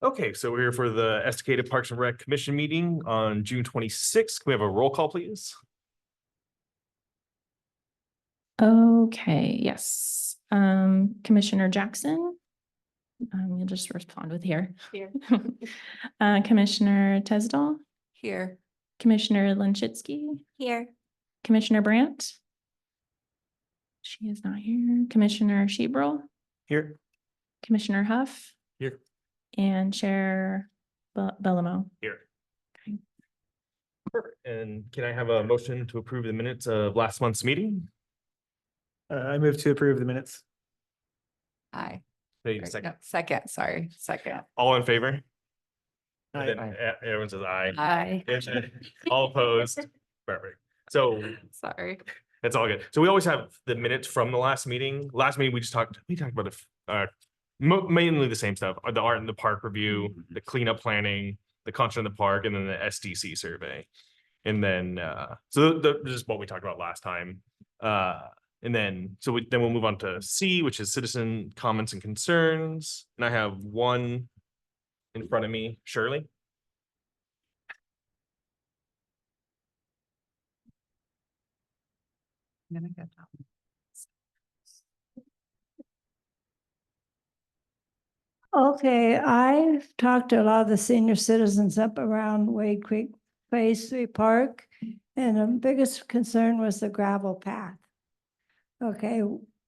Okay, so we're here for the Esticated Parks and Rec Commission meeting on June 26th. Can we have a roll call, please? Okay, yes. Commissioner Jackson. You'll just respond with here. Here. Commissioner Tesdall, Here. Commissioner Lenchitsky, Here. Commissioner Brandt. She is not here. Commissioner Sheebrel, Here. Commissioner Huff. Here. And Chair Bellamo. Here. Okay. Perfect. And can I have a motion to approve the minutes of last month's meeting? I move to approve the minutes. Aye. Hey, No, second. Second. All in favor? Aye. And then everyone says aye. Aye. All opposed? Perfect. So Sorry. it's all good. So we always have the minutes from the last meeting. Last meeting, we talked about mainly the same stuff, the art in the park review, the cleanup planning, the concert in the park, and then the SDC survey. And then, so this is what we talked about last time. And then, then we'll move on to C, which is citizen comments and concerns. And I have one in front of me, Shirley. Okay, I've talked to a lot of the senior citizens up around Wade Creek Phase 3 Park, and the biggest concern was the gravel path. Okay,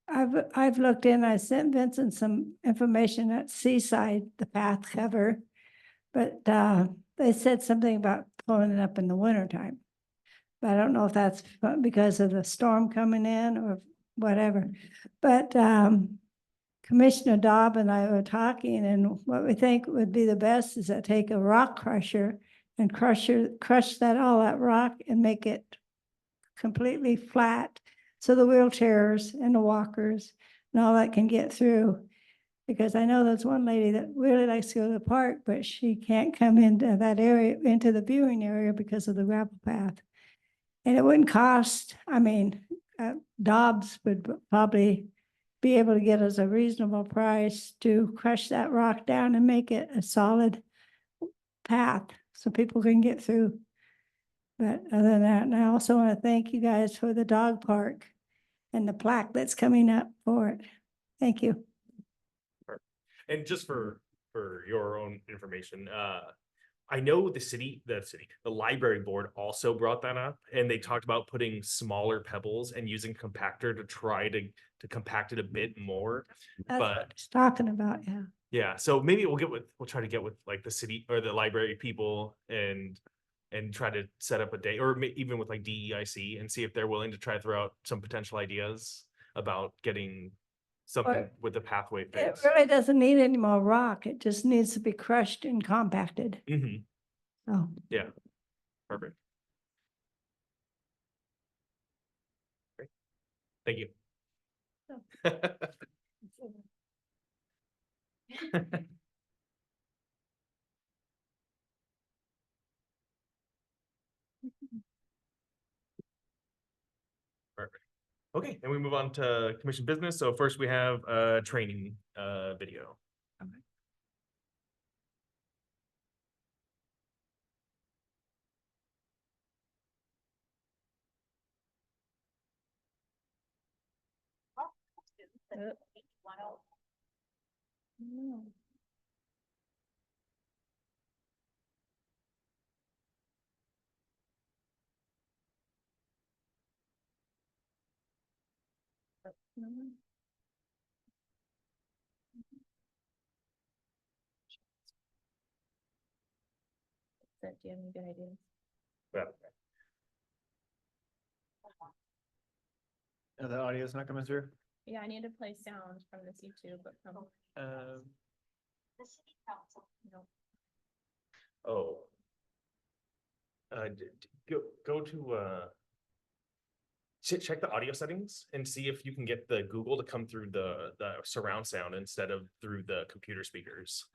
I've looked in, I sent Vincent some information at Seaside, the path cover, but they said something about pulling it up in the wintertime. But I don't know if that's because of the storm coming in or whatever. But Commissioner Dobb and I were talking, and what we think would be the best is to take a rock crusher and crush all that rock and make it completely flat, so the wheelchairs and the walkers and all that can get through. Because I know there's one lady that really likes to go to the park, but she can't come into that area, into the viewing area, because of the gravel path. And it wouldn't cost, I mean, Dobbs would probably be able to get us a reasonable price to crush that rock down and make it a solid path so people can get through. But other than that, and I also want to thank you guys for the dog park and the plaque that's coming up for it. Thank you. And just for your own information, I know the library board also brought that up, and they talked about putting smaller pebbles and using compactor to try to compact it a bit more. That's what he's talking about, yeah. Yeah, so maybe we'll try to get with like the city or the library people and try to set up a day, or even with like DEIC, and see if they're willing to try to throw out some potential ideas about getting something with the pathway It fixed. really doesn't need any more rock. It just needs to be crushed and compacted. Mm-hmm. Oh, Yeah, perfect. Great. Thank you. Perfect. Okay, and we move on to commission business. So first we have a training video. Do you have any good ideas? Yeah. Oh, the audio's not coming through. Yeah, I need to play sound from this YouTube, but from The city council. no. Oh. Go to check the audio settings and see if you can get the Google to come through the surround sound instead of through the computer speakers.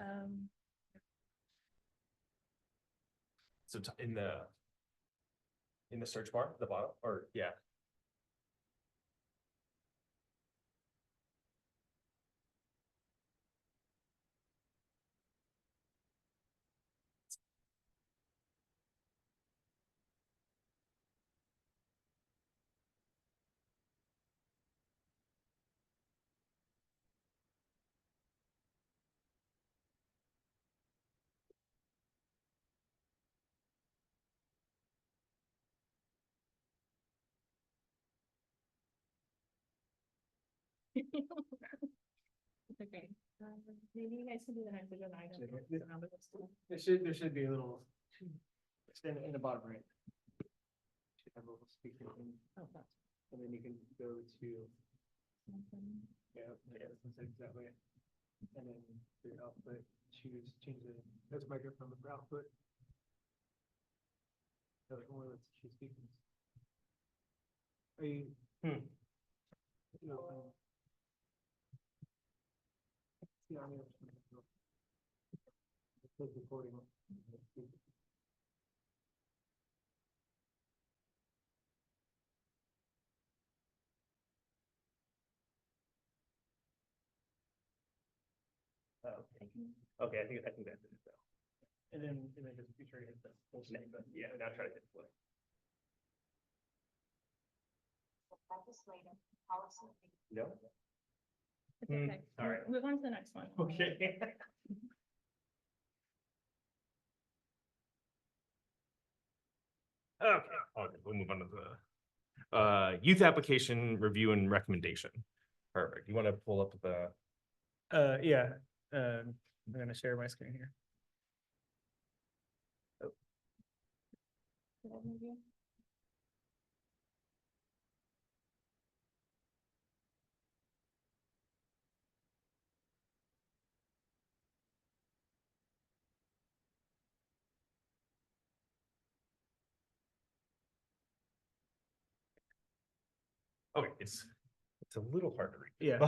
So in the search bar at the bottom, or yeah. Okay, maybe you guys can do the next agenda item. There should be a little, it's in the bottom right. Should have a little speaker thing, Oh, that's- and then you can go to, yeah, that way. And then for your output, change there's a microphone for output. Or let's choose speakers. Are you? No, yeah, I mean, it's recording. Oh, okay, I think that's it though. And then just be sure to hit the full screen, but yeah, now try to hit play. No? It's okay. all right. Move on to the next one. Okay. Okay, we'll move on to the youth application review and recommendation. Perfect. You want to pull up the, Yeah, I'm gonna share my screen here. Did I move you? okay, it's a little hard to read. Yeah.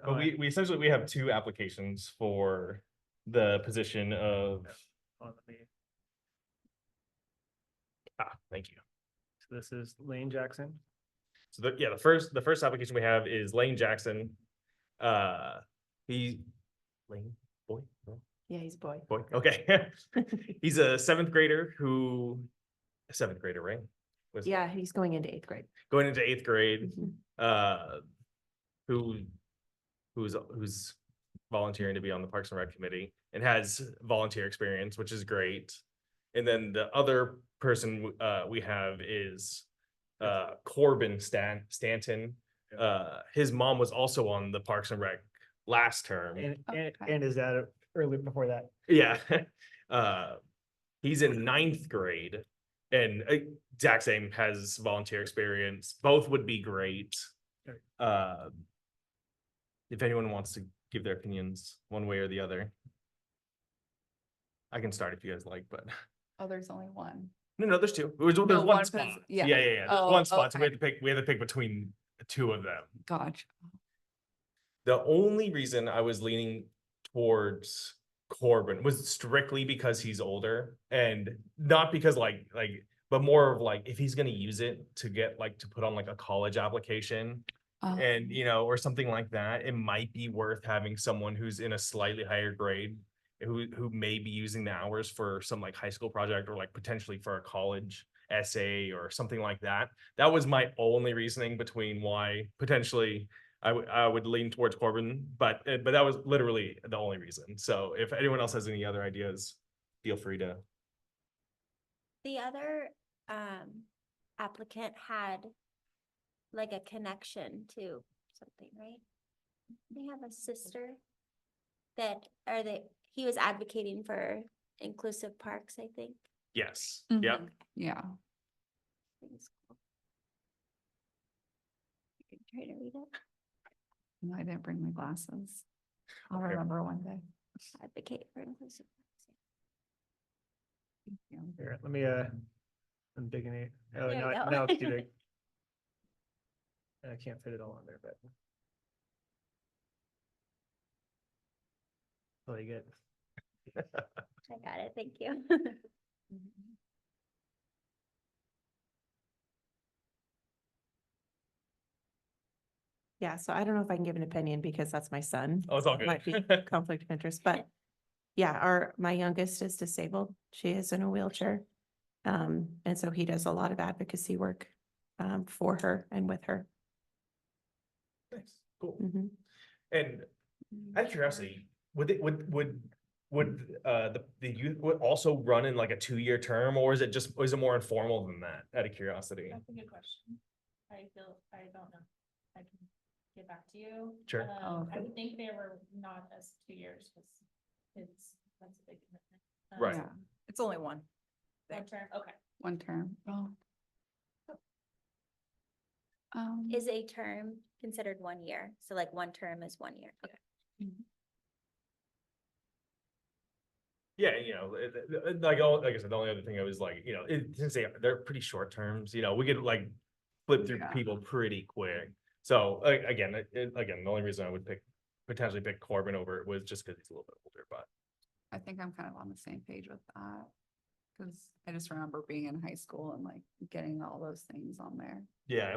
But we essentially, we have two applications for the position of, thank you. So this is Lane Jackson. So the first application we have is Lane Jackson. He, Lane, boy, no? Yeah, he's a boy. Boy, okay. He's a seventh grader, right? Was Yeah, he's going into 8th grade. going into eighth grade, Mhm. who's volunteering to be on the Parks and Rec committee and has volunteer experience, which is great. And then the other person we have is Corbin Stanton. His mom was also on the Parks and Rec last term. Okay. And is that early before that? Yeah. He's in ninth grade and exact same, has volunteer experience. Both would be great. Okay. If anyone wants to give their opinions one way or the other. I can start if you guys like, but Oh, there's only one. no, there's two. There's No, one one spot. person- Yeah, yeah. yeah, yeah. There's Oh, one spot. So we okay. have to pick between the two of them. Gotcha. The only reason I was leaning towards Corbin was strictly because he's older and not because but more of like, if he's gonna use it to get to put on a college application and, or something like that, it might be worth having someone who's in a slightly higher grade who may be using the hours for some high school project or potentially for a college essay or something like that. That was my only reasoning between why potentially I would lean towards Corbin, but that was literally the only reason. So if anyone else has any other ideas, feel free to. The other applicant had a connection to something, right? They have a sister he was advocating for inclusive parks, I think. Yes. Mhm. Yeah. Yeah. Things cool. You can try to read it. No, I didn't bring my glasses. I'll Okay. remember one day. Advocate for inclusive parks. Thank you. Here, let me, I'm digging it. Oh, There we go. now it's too big. I can't fit it all on there, but. Oh, you get. I got it, thank you. Yeah, so I don't know if I can give an opinion because that's my son. Oh, it's all It Might be good. conflict of interest, but yeah, my youngest is disabled. She is in a wheelchair. And so he does a lot of advocacy work for her and with her. Nice. Cool. Mhm. And out of curiosity, would the youth would also run in a 2-year term, or is it more informal than that? Out of curiosity. That's a good question. I don't know. I can get back to you. Sure. Oh, I okay. would think they were not as 2 years, because that's a big commitment. Right. Yeah, it's only one Long-term, okay. term. Oh. Is a term considered 1 year? So like one term is 1 year. Okay. Yeah, you know, like I said, the only other thing I was like, you know, since they're pretty short terms, you know, we could like flip through Yeah. people pretty quick. So again, the only reason I would potentially pick Corbin over it was just because he's a little bit older, but I think I'm kind of on the same page with that. Cause I just remember being in high school and like getting all those things on there. yeah,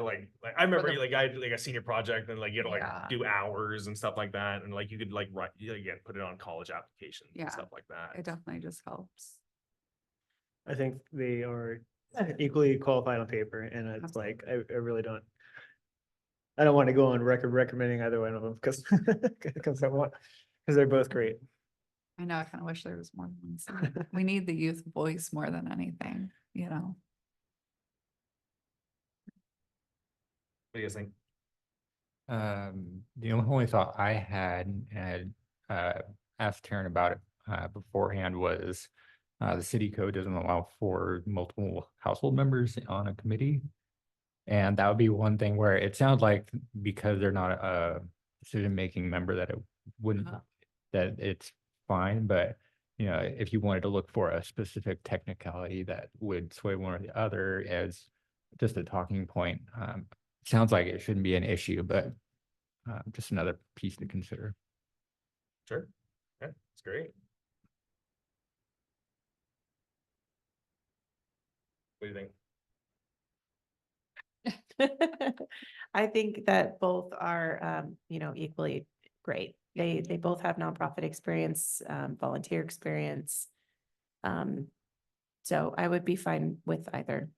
I remember the- like I had like a senior project and like you had to like Yeah. do hours and stuff like that, and like you could like write again put it on college applications Yeah. and stuff like that. It definitely just helps. I think they are equally qualified on paper, and it's like, I really don't. I don't want to go on record recommending either one of them, because, because they're both great. I know, I kind of wish there was more than one. side. We need the youth voice more than anything, you know? What do you guys think? The only thought I had, and asked Taryn about it beforehand, was the city code doesn't allow for multiple household members on a committee. And that would be one thing where it sounds like because they're not a decision-making member that it wouldn't, that it's fine, but you know, if you wanted to look for a specific technicality that would sway one or the other as just a talking point, sounds like it shouldn't be an issue, but just another piece to consider. Sure. Yeah, it's great. What do you think? I think that both are, you know, equally great. They both have nonprofit experience, volunteer experience. So I would be fine with either.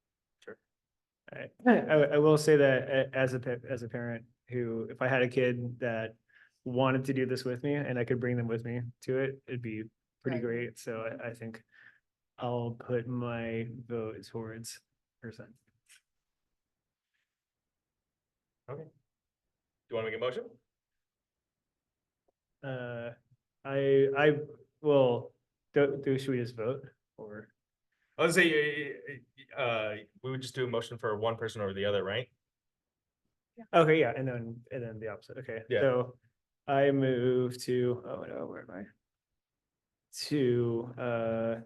I will say that as a parent who, if I had a kid that wanted to do this with me and I could bring them with me to it, it'd be pretty Right. great. So I think I'll put my vote towards her son. Okay. Do you want to make a motion? I will, should we just vote or? I would say, we would just do a motion for one person over the other, right? Okay, yeah, and then the opposite, okay, Yeah. so I move to, oh no, where am I? To,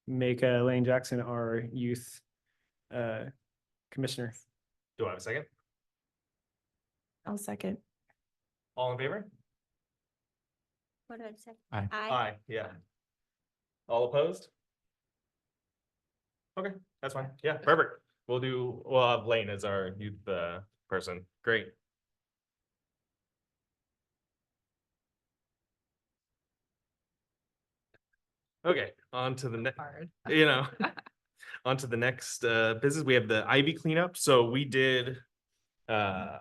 make Lane Jackson our youth, commissioner. Do I have a second? I'll second. All in favor? What did I say? Aye. Aye, yeah. All opposed? Okay, that's fine. Yeah, perfect. We'll have Lane as our youth person. Great. Okay, on to the next, Hard. on to the next business. We have the ivy cleanup. So we did a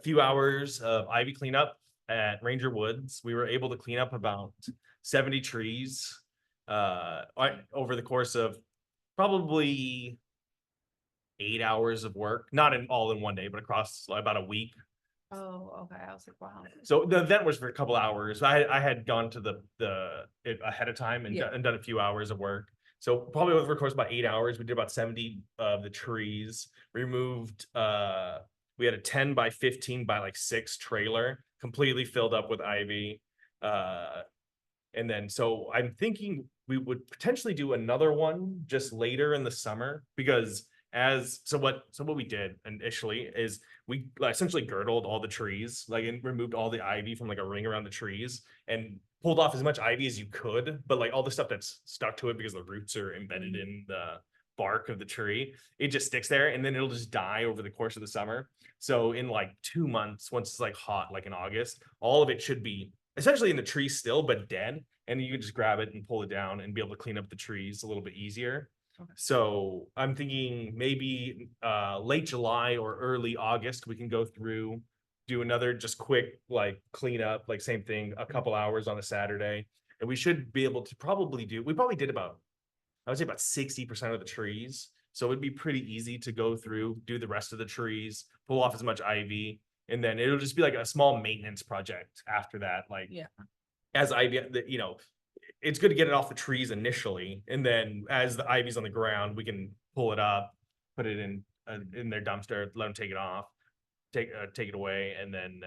few hours of ivy cleanup at Ranger Woods. We were able to clean up about 70 trees over the course of probably 8 hours of work, not all in one day, but across about a week. Oh, okay. I was like, wow. So the event was for a couple hours. I had gone to it ahead of time and Yeah. done a few hours of work. So probably over the course of about 8 hours, we did about 70 of the trees. Removed we had a 10 by 15 by like 6 trailer completely filled up with ivy. And then so I'm thinking we would potentially do another one just later in the summer, because what we did initially is we essentially girdled all the trees, like, and removed all the ivy from like a ring around the trees and pulled off as much ivy as you could, but like all the stuff that's stuck to it because the roots are embedded in the bark of the tree, it just sticks there and then it'll just die over the course of the summer. So in like 2 months, once it's like hot, like in August, all of it should be essentially in the tree still, but dead. And you can just grab it and pull it down and be able to clean up the trees a little bit easier. Okay. So I'm thinking maybe late July or early August, we can go through, do another just quick like cleanup, like same thing, a couple hours on a Saturday. And we should be able to we probably did about, I would say about 60% of the trees. So it'd be pretty easy to go through, do the rest of the trees, pull off as much ivy, And then it'll just be like a small maintenance project after that, like. Yeah. As ivy, you know, it's good to get it off the trees initially, and then as the ivy's on the ground, we can pull it up, put it in their dumpster, let them take it off, take it away, and then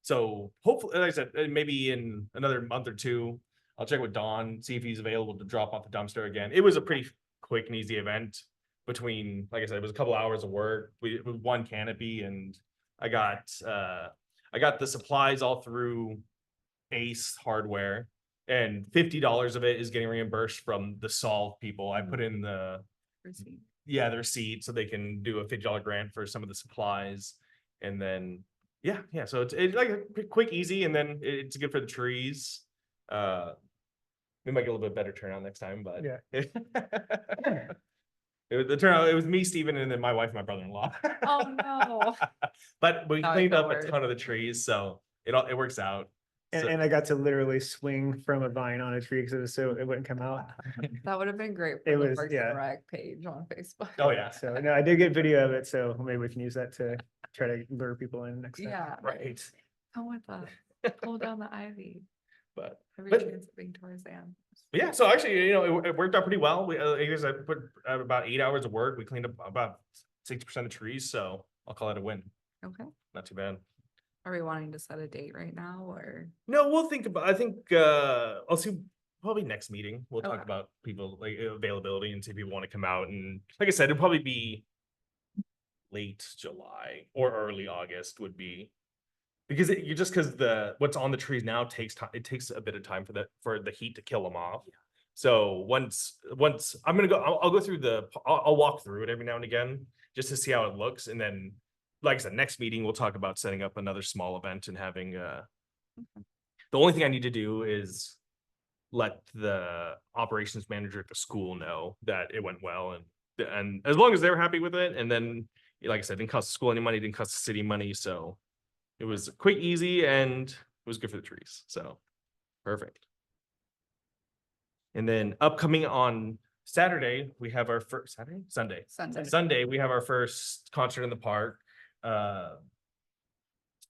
so hopefully, like I said, maybe in another month or two, I'll check with Don, see if he's available to drop off the dumpster again. It was a pretty quick and easy event between, like I said, it was a couple hours of work. With one canopy, and I got the supplies all through Ace Hardware, and $50 of it is getting reimbursed from the Solve people. I put in the receipt so they can do a $50 grant for some of the supplies, and then yeah, so it's like a quick, easy, and then it's good for the trees. We might get a little bit better turnout next time, but Yeah. The turnout, it was me, Steven, and then my wife and my brother-in-law. Oh, no. But we How it cleaned up a works. ton of the trees, so it works out. So- And I got to literally swing from a vine on a tree because it was so, it wouldn't come out. That would have been great It for the was- Parks yeah. and Rec page on Facebook. Oh, yeah. So no, I did get video of it, so maybe we can use that to try to lure people in next time. Yeah. Right. Come with us. Pull down the ivy. But Every But- chance of being Tarzan. yeah, so actually, you know, it worked out pretty well. I guess I put out about 8 hours of work. We cleaned up about 60% of trees, so I'll call it a win. Okay. Not too bad. Are we wanting to set a date right now or? No, we'll think about, I think, I'll see, probably next meeting, we'll talk Okay. about people, like availability, and see if people want to come out, and like I said, it'll probably be late July or early August would be. Because because what's on the trees now takes time, it takes a bit of time for the heat to kill them off. So once I'm gonna go, I'll go through I'll walk through it every now and again, just to see how it looks, and then, like I said, next meeting, we'll talk about setting up another small event and having the only thing I need to do is let the operations manager at the school know that it went well, and as long as they're happy with it, and then, like I said, it didn't cost the school any money, didn't cost the city money, so it was quick, easy, and it was good for the trees, so perfect. And then upcoming on Saturday, we have our first Sunday, we have our first concert in the park. The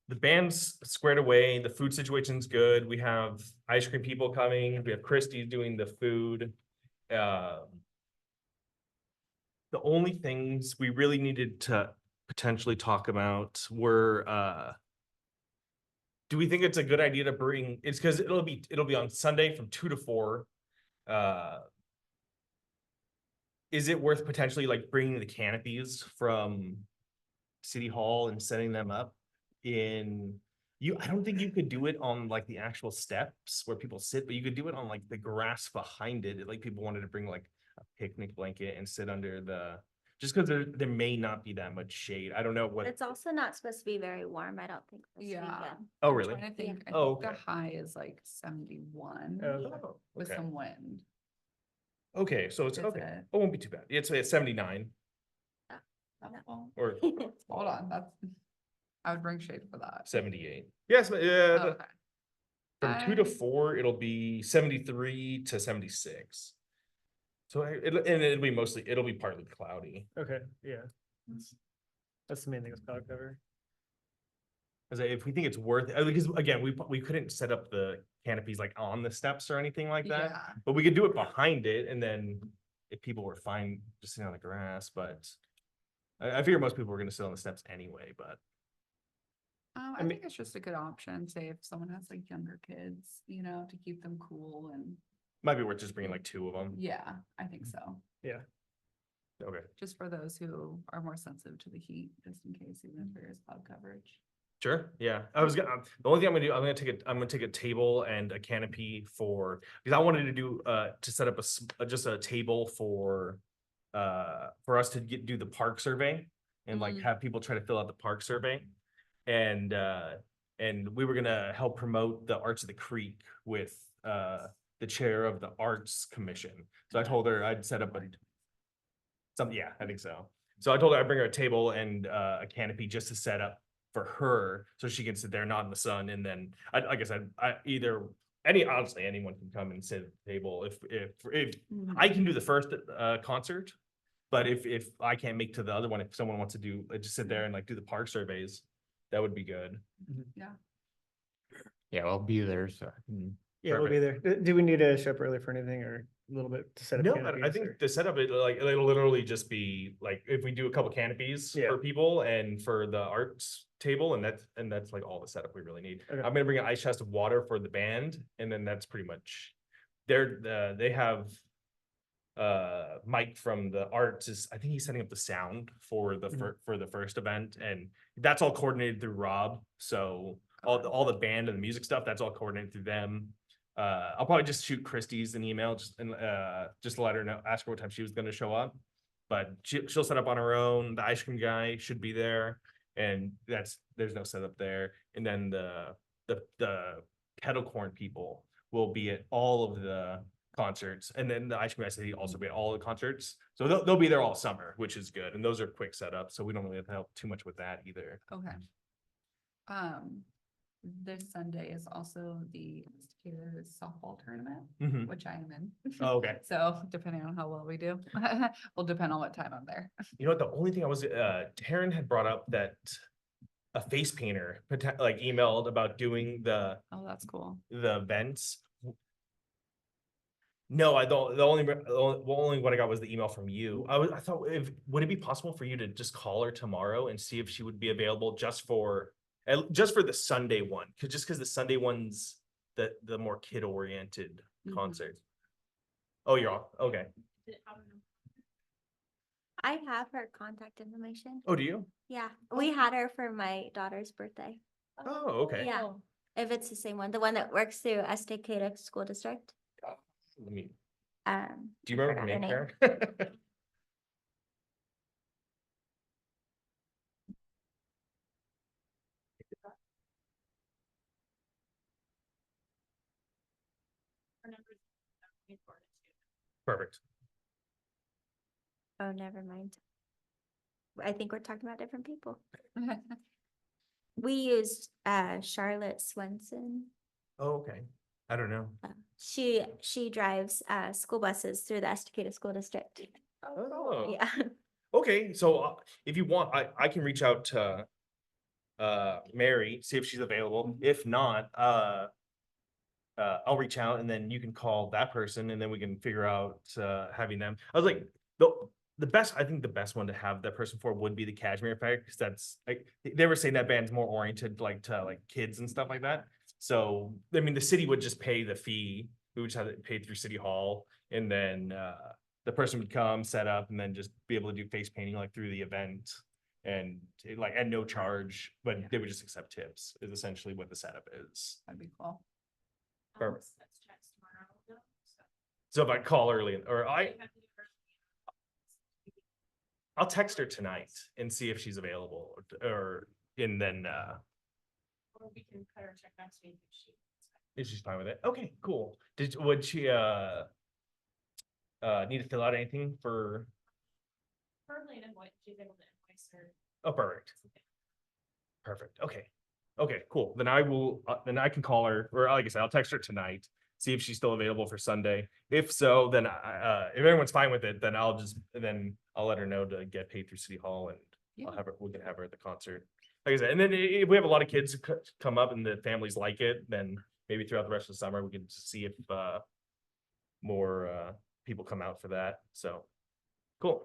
band's squared away, the food situation's good, we have ice cream people coming, we have Christy doing the food. The only things we really needed to potentially talk about were do we think it's a good idea to bring, it's because it'll be on Sunday from 2 to 4. Is it worth potentially like bringing the canopies from City Hall and setting them up I don't think you could do it on like the actual steps where people sit, but you could do it on like the grass behind it. Like people wanted to bring like a picnic blanket and sit under just because there may not be that much shade. I don't know what. It's also not supposed to be very warm, I don't think. this Yeah. weekend. Oh, I'm really? trying to think. I Oh, think the okay. high is like 71 Oh, with okay. some wind. Okay, so it's Is okay. it? It won't be too bad. It's 79 Oh, well, or hold on, I would bring shade for that. 78. Yes, but yeah. Okay. From 2 to 4, it'll be 73 to 76. So it'll be partly cloudy. Okay, yeah. That's the main thing is cloud cover. Because if we think it's worth it, because again, we couldn't set up the canopies like on the steps or anything like that. Yeah. But we could do it behind it, and then if people were fine just sitting on the grass, but I figure most people were gonna sit on the steps anyway, but I think it's just a good option, say if someone has like younger kids, to keep them cool and, might be worth just bringing like 2 of them. yeah, I think so. Yeah. Okay, Just for those who are more sensitive to the heat, just in case, even if there is cloud coverage. sure, yeah. The only thing I'm gonna do, I'm gonna take a table and a canopy because I wanted to do, to set up just a table for us to do the park survey and like Mhm. have people try to fill out the park survey. And we were gonna help promote the Arts of the Creek with the chair of the Arts Commission. So I told her I'd set up yeah, I think so. So I told her I'd bring her a table and a canopy just to set up for her so she can sit there, not in the sun. And then like I said, honestly, anyone can come and sit at the table if I can do the first concert. But if I can't make to the other one, if someone wants to just sit there and like do the park surveys, That would be good. Yeah. Yeah, I'll be there, so. Yeah, we'll be there. Do we need to show up early for anything or a little bit to set up? No, canopies I think or- the setup, it'll literally just be like, if we do a couple canopies Yeah. for people and for the arts table, and that's like all the setup we really need. Okay. I'm gonna bring an ice chest of water for the band, and then that's pretty much, they have Mike from the arts is, I think he's setting up the sound for the for the first event, and that's all coordinated through Rob. So all the band and the music stuff, that's all coordinated through them. I'll probably just shoot Christie's an email just to let her know, ask her what time she was going to show up. But she'll set up on her own. The ice cream guy should be there, and there's no setup there. And then the kettle corn people will be at all of the concerts, and then the ice cream guy said he'd also be at all the concerts. So they'll be there all summer, which is good. And those are quick setups, so we don't really have to help too much with that either. Okay. This Sunday is also the Instigators softball tournament, Mhm. which I am in. Oh, okay. So depending on how well we do, will depend on what time I'm there. You know what? The only thing I was, Taryn had brought up that a face painter like emailed about doing the Oh, that's cool. events. No, the only what I got was the email from you. I thought, would it be possible for you to just call her tomorrow and see if she would be available just for the Sunday one? Because the Sunday one's the more kid oriented concert. Oh, you're off. Okay. I have her contact information. Oh, do you? Yeah, we had her for my daughter's birthday. Oh, okay. Yeah, if it's the same one, the one that works through Estacada School District. Let me. Do you I remember her forgot name, her Karen? Perfect. Oh, never mind. I think we're talking about different people. We used Charlotte Swenson. Oh, okay. I don't know. She drives school buses through the Estacada School District. Oh. Yeah. Okay, so if you want, I can reach out to Mary, see if she's available. If not, I'll reach out and then you can call that person and then we can figure out having them. I was like, I think the best one to have that person for would be the Cashmere Effect, because that's like they were saying that band's more oriented to kids and stuff like that. So I mean, the city would just pay the fee. We would just have it paid through City Hall, and then the person would come, set up, and then just be able to do face painting through the event, and at no charge, but they would just accept tips. Is essentially what the setup is. That'd be cool. Perfect. So if I call early, or I'll text her tonight and see if she's available, and then Or we can cut her check next week if she. if she's fine with it. Okay, cool. Would she need to fill out anything for? Probably an invoice, she's able to invoice her. Oh, perfect. Perfect. Okay, cool. Then I will, then I can call her, or like I said, I'll text her tonight, see if she's still available for Sunday. If so, then if everyone's fine with it, then I'll let her know to get paid through City Hall, and Yeah. we can have her at the concert. Like I said, and then if we have a lot of kids who come up and the families like it, then maybe throughout the rest of the summer, we can just see if more people come out for that. So cool.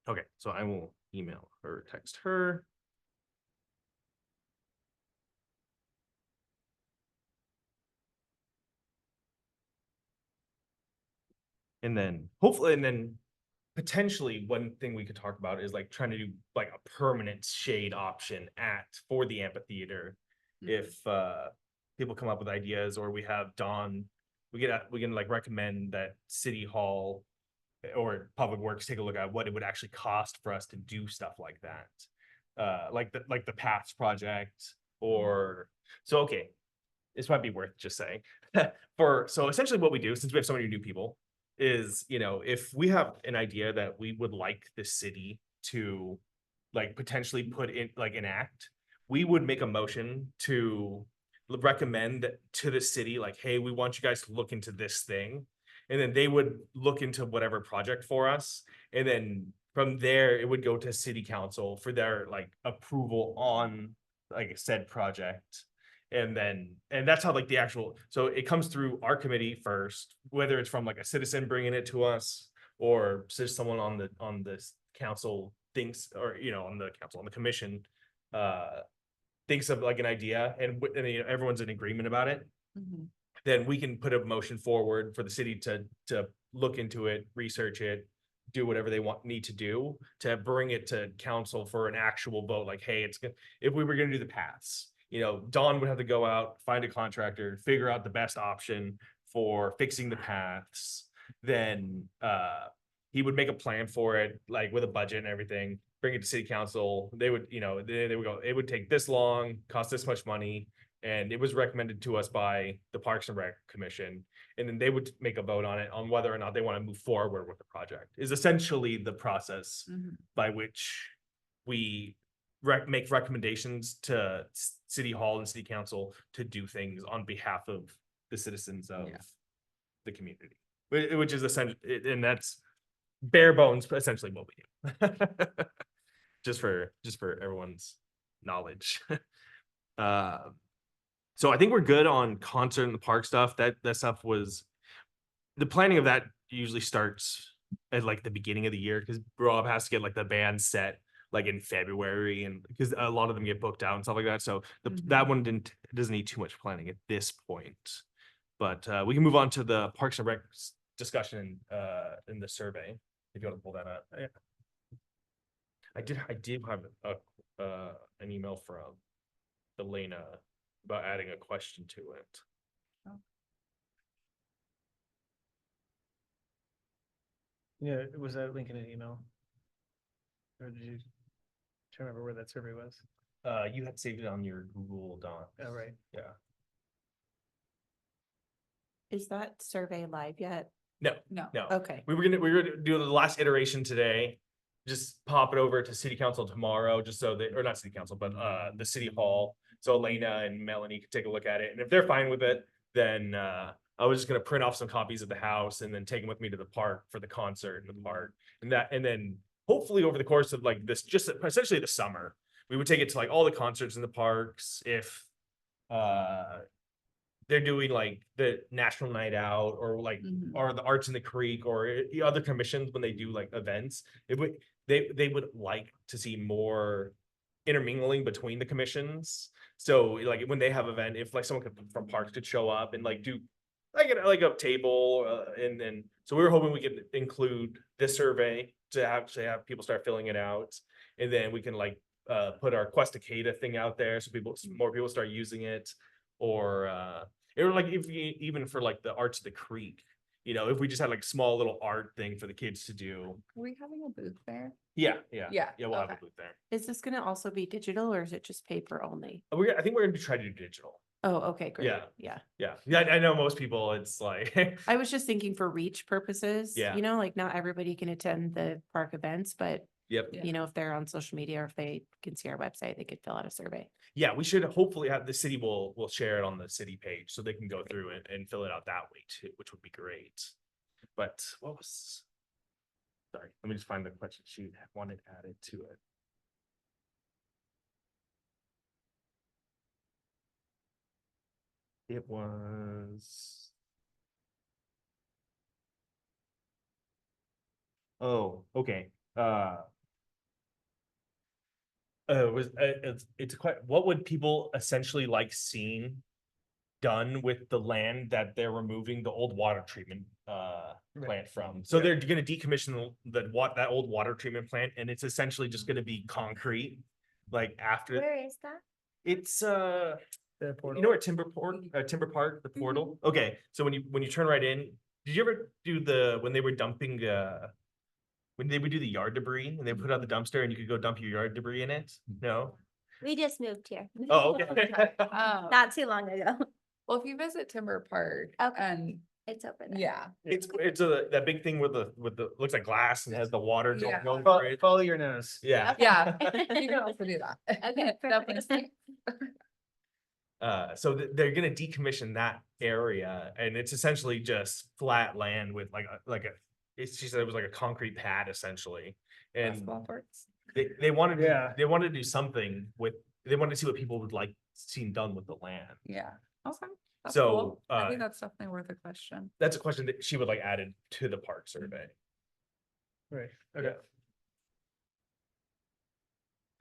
Okay, so I will email or text her. And then hopefully, and then potentially one thing we could talk about is trying to do a permanent shade option for the amphitheater. If people come up with ideas, or we have Dawn, we can recommend that City Hall or Public Works take a look at what it would actually cost for us to do stuff like that. Like the Paths project, or so okay. This might be worth just saying. So essentially what we do, since we have so many new people, is if we have an idea that we would like the city to potentially put in enact, we would make a motion to recommend to the city hey, we want you guys to look into this thing, and then they would look into whatever project for us, and then from there it would go to city council for their approval on like said project. And that's how like the actual, so it comes through our committee first, whether it's from like a citizen bringing it to us or just someone on this council thinks, or, on the commission, thinks of like an idea and, everyone's in agreement about it. Mhm. Then we can put a motion forward for the city to look into it, research it, do whatever they need to do to bring it to council for an actual vote. Like, hey, if we were gonna do the paths, Don would have to go out, find a contractor, figure out the best option for fixing the paths. Then he would make a plan for it, like with a budget and everything, bring it to city council. They would, they would go, it would take this long, cost this much money. And it was recommended to us by the Parks and Rec Commission. And then they would make a vote on it, on whether or not they want to move forward with the project, is essentially the process Mhm. by which we make recommendations to city hall and city council to do things on behalf of the citizens of Yeah. the community. Which is essentially, and that's bare bones, essentially what we do. Just for everyone's knowledge. So I think we're good on concert in the park stuff. That stuff was, the planning of that usually starts at like the beginning of the year, because Rob has to get like the band set like in February, and because a lot of them get booked out and stuff like that. So that one doesn't need too much planning at this point. But we can move on to the Parks and Rec discussion in the survey, if you want to pull that up. I did have an email from Elena about adding a question to it. Yeah, was that link in an email? Or did you, try to remember where that survey was? You had saved it on your Google Doc. Oh, right. Yeah. Is that survey live yet? No. No. Okay. We were gonna do the last iteration today. Just pop it over to city council tomorrow, just so or not city council, but the city hall. So Elena and Melanie can take a look at it. And if they're fine with it, then I was just gonna print off some copies at the house and then take them with me to the park for the concert in the park. And then hopefully over the course of like this, just essentially the summer, we would take it to like all the concerts in the parks. If they're doing like the National Night Out or like Mhm. or the Arts in the Creek or other commissions, when they do like events, they would like to see more intermingling between the commissions. So like when they have event, if like someone from parks could show up and like do like a table, and then so we were hoping we could include this survey to actually have people start filling it out, and then we can like put our Quest Cicada thing out there so more people start using it, or like if even for like the Arts of the Creek, if we just had like small little art thing for the kids to do. Are we having a booth there? Yeah, we'll have a okay. booth there. Is this gonna also be digital or is it just paper only? I think we're gonna try to do digital. Oh, okay, great. Yeah. Yeah. Yeah, I know most people, it's like I was just thinking for reach purposes, Yeah. like not everybody can attend the park events, but yep. Yeah. if they're on social media or if they can see our website, they could fill out a survey. Yeah, we should hopefully have the city will share it on the city page so they can go through it and fill it out that way too, which would be great. But sorry, let me just find the question she wanted added to it. It was. Oh, okay. It's quite, what would people essentially like seeing done with the land that they're removing the old water treatment plant from? So they're gonna decommission that old water treatment plant, and it's essentially just gonna be concrete. Like after Where is that? it's The you portal. know where Timber Park, the portal? Okay, so when you turn right in, did you ever do when they were dumping when they would do the yard debris and they put out the dumpster and you could go dump your yard debris in it? No? We just moved here. Oh, okay. Not too long ago. Well, if you visit Timber Park Okay. and It's open. there. yeah, It's that big thing with the looks like glass and has the water Yeah. going Follow, through it. follow your nose. Yeah. yeah, you can also do that. Okay, Definitely. So they're gonna decommission that area, and it's essentially just flat land with she said it was like a concrete pad essentially, and Basketball courts. they wanted Yeah. they wanted to do something with they wanted to see what people would like seen done with the land. Yeah. Okay. That's So, cool. I think uh, that's definitely worth a question. That's a question that she would like added to the park survey. Right, okay.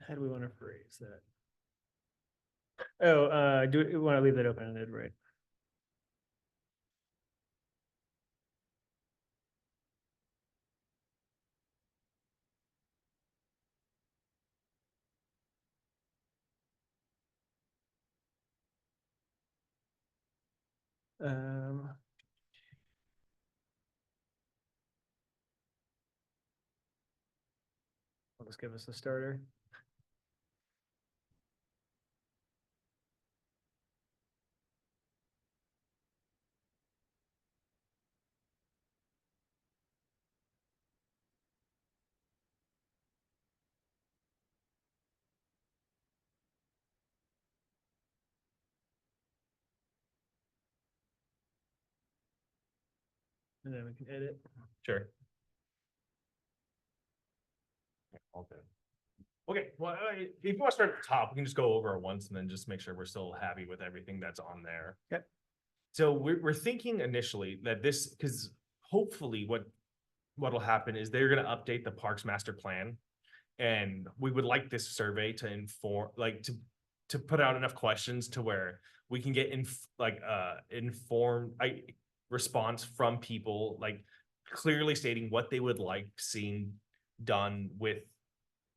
How do we want to phrase that? Oh, do we want to leave that open-ended, right? Um. Let's give us a starter. And then we can edit. Sure. All good. Okay, well, if you want to start at the top, we can just go over it once and then just make sure we're still happy with everything that's on there. Okay. So we're thinking initially that this, because hopefully what'll happen is they're gonna update the parks master plan. And we would like this survey to inform, like, to put out enough questions to where we can get informed, response from people, like clearly stating what they would like seen done with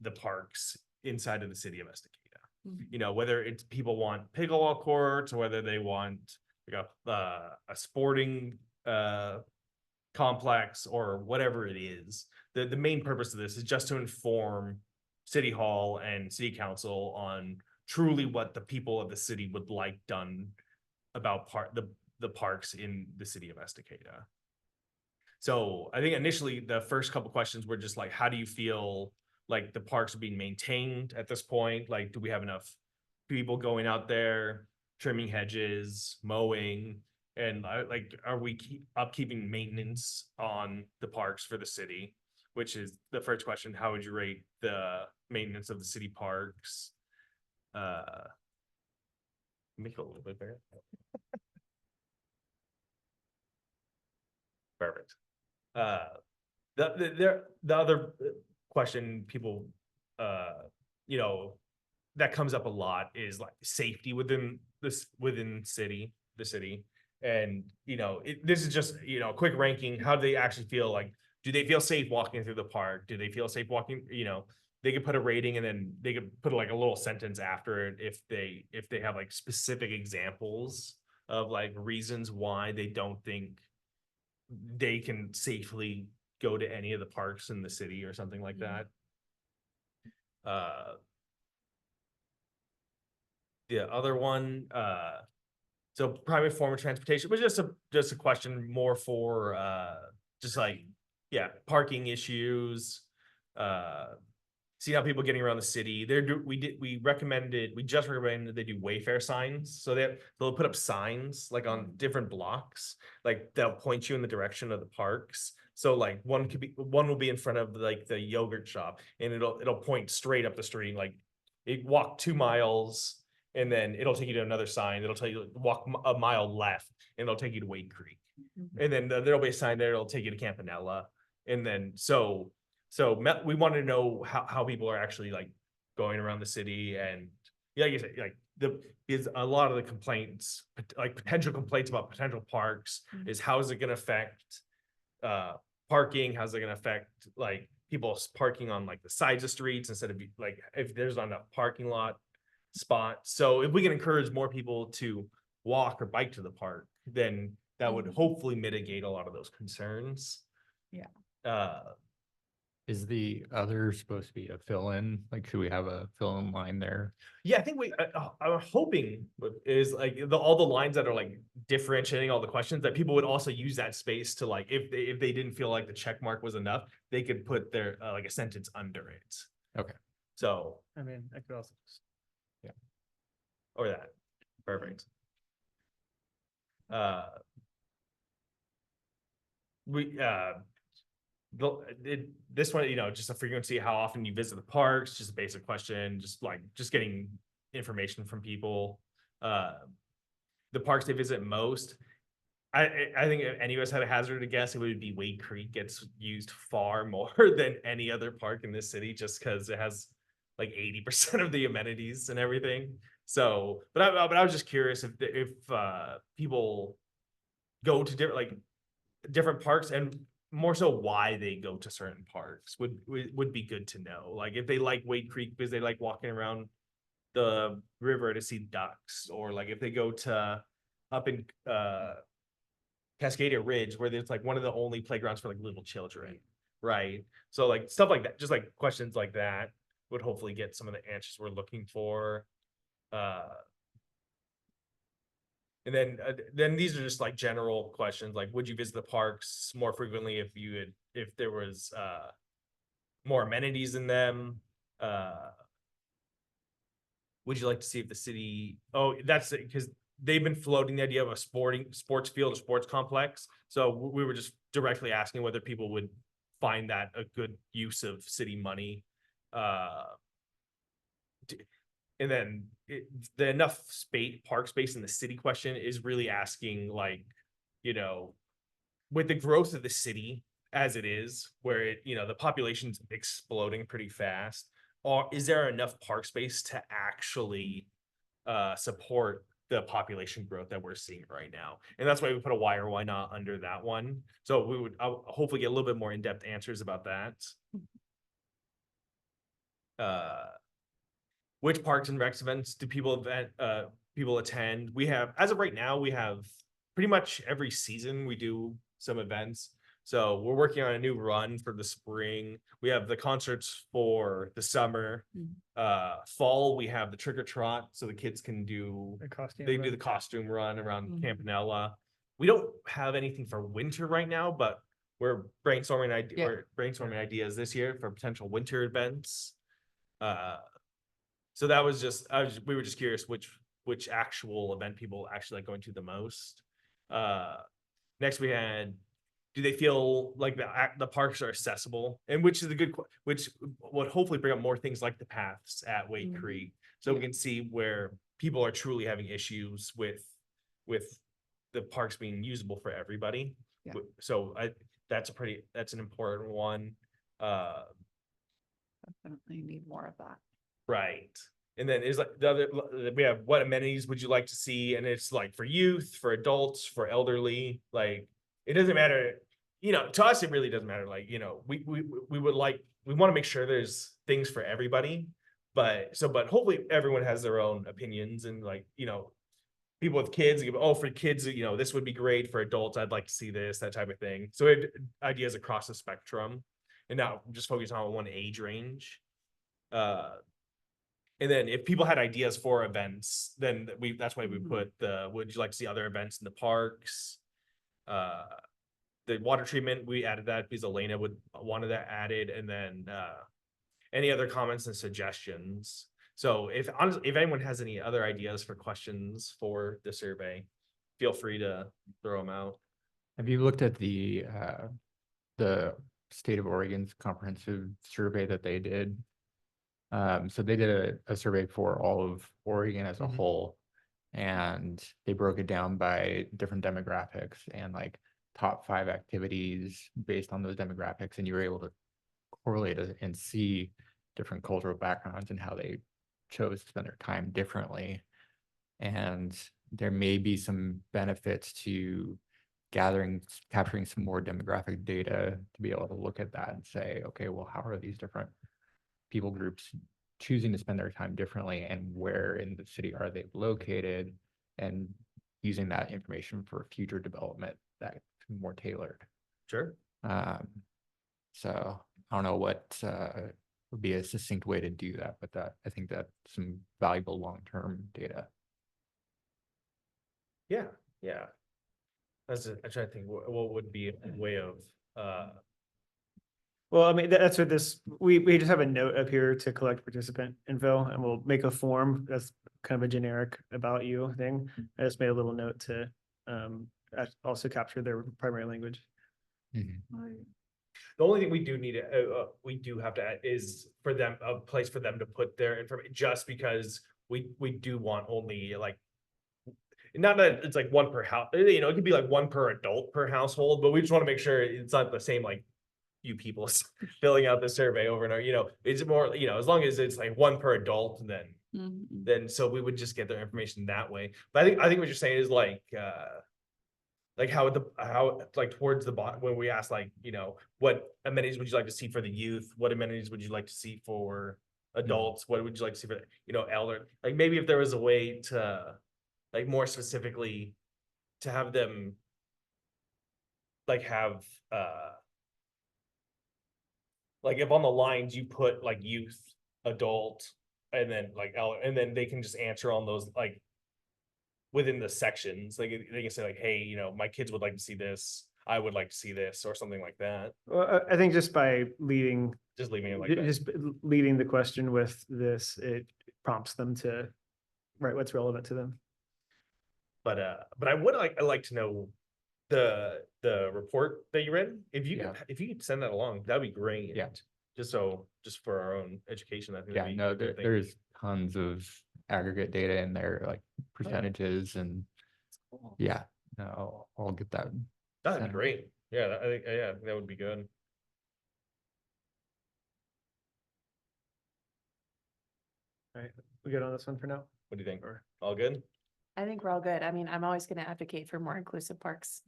the parks inside of the city of Estacada. Mhm. You know, whether it's people want pickleball courts or whether they want like a sporting complex or whatever it is. The main purpose of this is just to inform City Hall and City Council on truly what the people of the city would like done about the parks in the city of Estacada. So I think initially the first couple questions were just like, how do you feel like the parks are being maintained at this point? Like, do we have enough people going out there, trimming hedges, mowing? And are we upkeeping maintenance on the parks for the city? Which is the first question. How would you rate the maintenance of the city parks? Make it a little bit better. Perfect. The other question people, you know, that comes up a lot is like safety within the city. And, you know, this is just, you know, a quick ranking. How do they actually feel? Like, do they feel safe walking through the park? Do they feel safe walking? You know, they could put a rating and then they could put like a little sentence after it if they have like specific examples of like reasons why they don't think they can safely go to any of the parks in the city or something like that. The other one, so private form of transportation was just a question more for just like, yeah, parking issues, see how people getting around the city. We just recommended they do Wayfair signs. So they'll put up signs like on different blocks, like they'll point you in the direction of the parks. So like one will be in front of like the yogurt shop and it'll point straight up the street, like it walk 2 miles and then it'll take you to another sign. It'll tell you walk a mile left and it'll take you to Wade Creek. And then there'll be a sign there. It'll take you to Campanella. And then so we want to know how people are actually like going around the city. And yeah, like you said, like is a lot of the complaints, like potential complaints about potential parks is how is it going to affect parking? How's it going to affect like people parking on like the sides of streets instead of like if there's not enough parking lot spot. So if we can encourage more people to walk or bike to the park, then that would hopefully mitigate a lot of those concerns. Yeah. Is the other supposed to be a fill-in? Like, should we have a fill-in line there? Yeah, I think I'm hoping is like all the lines that are like differentiating all the questions that people would also use that space to like if they didn't feel like the check mark was enough, they could put their like a sentence under it. Okay. So I mean, I could also just. or that. Perfect. This one, you know, just a frequency, how often you visit the parks, just a basic question, just getting information from people. The parks they visit most, I think if any of us had a hazard to guess, it would be Wade Creek gets used far more than any other park in this city, just because it has like 80% of the amenities and everything. So, but I was just curious if people go to different parks, and more so why they go to certain parks would be good to know. Like if they like Wade Creek because they like walking around the river to see ducks, or like if they go to up in Cascadia Ridge, where there's like one of the only playgrounds for like little children, right? So like stuff like that, just like questions like that would hopefully get some of the answers we're looking for. And then these are just like general questions, like would you visit the parks more frequently if there was more amenities in them? Would you like to see if the city, oh, that's it, because they've been floating the idea of a sports field or sports complex. So we were just directly asking whether people would find that a good use of city money. And then the enough park space in the city question is really asking, like, you know, with the growth of the city as it is, where it, the population's exploding pretty fast, or is there enough park space to actually support the population growth that we're seeing right now? And that's why we put a why or why not under that one. So we would hopefully get a little bit more in-depth answers about that. Which parks and recs events do people attend? We have, as of right now, we have pretty much every season we do some events. So we're working on a new run for the spring. We have the concerts for the summer. Fall, we have the trick or trot, so the kids can do the costume run around Campanella. We don't have anything for winter right now, but we're brainstorming ideas this year for potential winter events. So that was just, we were just curious which actual event people actually like going to the most. Next we had, do they feel like the parks are accessible? And which is which would hopefully bring up more things like the paths at Wade Creek. So we can see where people are truly having issues with the parks being usable for everybody. Yeah. So that's an important one. Definitely need more of that. Right. And then is like we have what amenities would you like to see? And it's like for youth, for adults, for elderly, like it doesn't matter, to us, it really doesn't matter. Like, we want to make sure there's things for everybody, but hopefully everyone has their own opinions, and like, people with kids, for kids, this would be great. For adults, I'd like to see this, that type of thing. So we have ideas across the spectrum, and not just focus on one age range. And then if people had ideas for events, then that's why we put would you like to see other events in the parks? The water treatment, we added that because Elena wanted that added, and then any other comments and suggestions. So if anyone has any other ideas for questions for the survey, feel free to throw them out. Have you looked at the state of Oregon's comprehensive survey that they did? So they did a survey for all of Oregon as a whole, and they broke it down by different demographics and like top 5 activities based on those demographics, and you were able to correlate it and see different cultural backgrounds and how they chose to spend their time differently. And there may be some benefits to capturing some more demographic data to be able to look at that and say, okay, well, how are these different people groups choosing to spend their time differently, and where in the city are they located, and using that information for future development that's more tailored. Sure. So I don't know what would be a succinct way to do that, but I think that's some valuable long-term data. Yeah. I'm trying to think what would be a way of Well, I mean, that's what we just have a note up here to collect participant info, and we'll make a form that's kind of a generic about you thing. I just made a little note to also capture their primary language. The only thing we do have to add is for them a place for them to put their information, just because we do want only like. Not that it's like one per house, you know, it could be like one per adult per household, but we just want to make sure it's not the same like. You people filling out the survey over and over, you know, it's more, you know, as long as it's like one per adult, then so we would just get their information that way. But I think what you're saying is like how like towards the bottom, when we ask like, you know, what amenities would you like to see for the youth? What amenities would you like to see for adults? What would you like to see for, you know, elder? Like maybe if there was a way to like more specifically to have them like have like if on the lines you put like youth, adult, and then like and then they can just answer on those like within the sections. Like they can say like, hey, you know, my kids would like to see this. I would like to see this or something like that. Well, I think just by leading, Just leaving it like that. just leading the question with this, it prompts them to write what's relevant to them. But I would I'd like to know the report that you read. If you Yeah. if you could send that along, that'd be great. Yeah. Just for our own education, I think. Yeah, that'd be no, a good thing. there's tons of aggregate data in there, like percentages and yeah, no, I'll get that. That'd be sent. great. Yeah, I think that would be good. All right, we good on this one for now? What do you think? All good? I think we're all good. I mean, I'm always gonna advocate for more inclusive parks.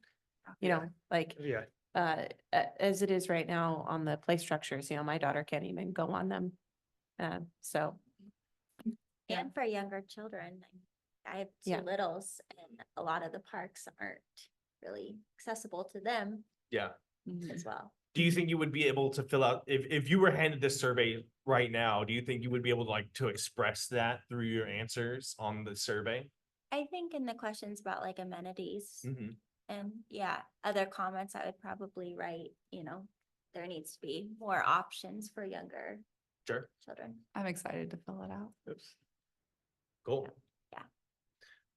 You know, like, Yeah, as it is right now on the play structures, you know, my daughter can't even go on them. So, Yeah. And for younger children, I have Yeah. two littles and a lot of the parks aren't really accessible to them Yeah. as well. Do you think you would be able to fill out, if you were handed this survey right now, do you think you would be able to like to express that through your answers on the survey? I think in the questions about like amenities Mm-hmm. and other comments, I would probably write, you know, there needs to be more options for younger Sure. children. I'm excited to fill it out. Oops. Cool. Yeah.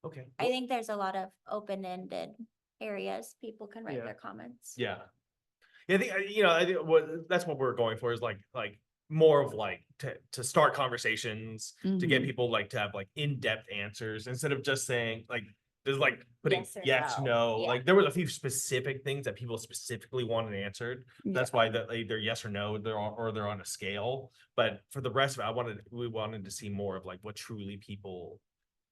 Okay. I think there's a lot of open-ended areas people can write Yeah. their comments. Yeah. Yeah, I think, you know, I think that's what we're going for is like more of like to start conversations, to get Mhm. people like to have like in-depth answers instead of just saying like, there's like putting Yes or yes, no. no, Yeah. like there was a few specific things that people specifically wanted answered. That's why that either yes or no, they're on a scale. But for the rest of it, we wanted to see more of like what truly people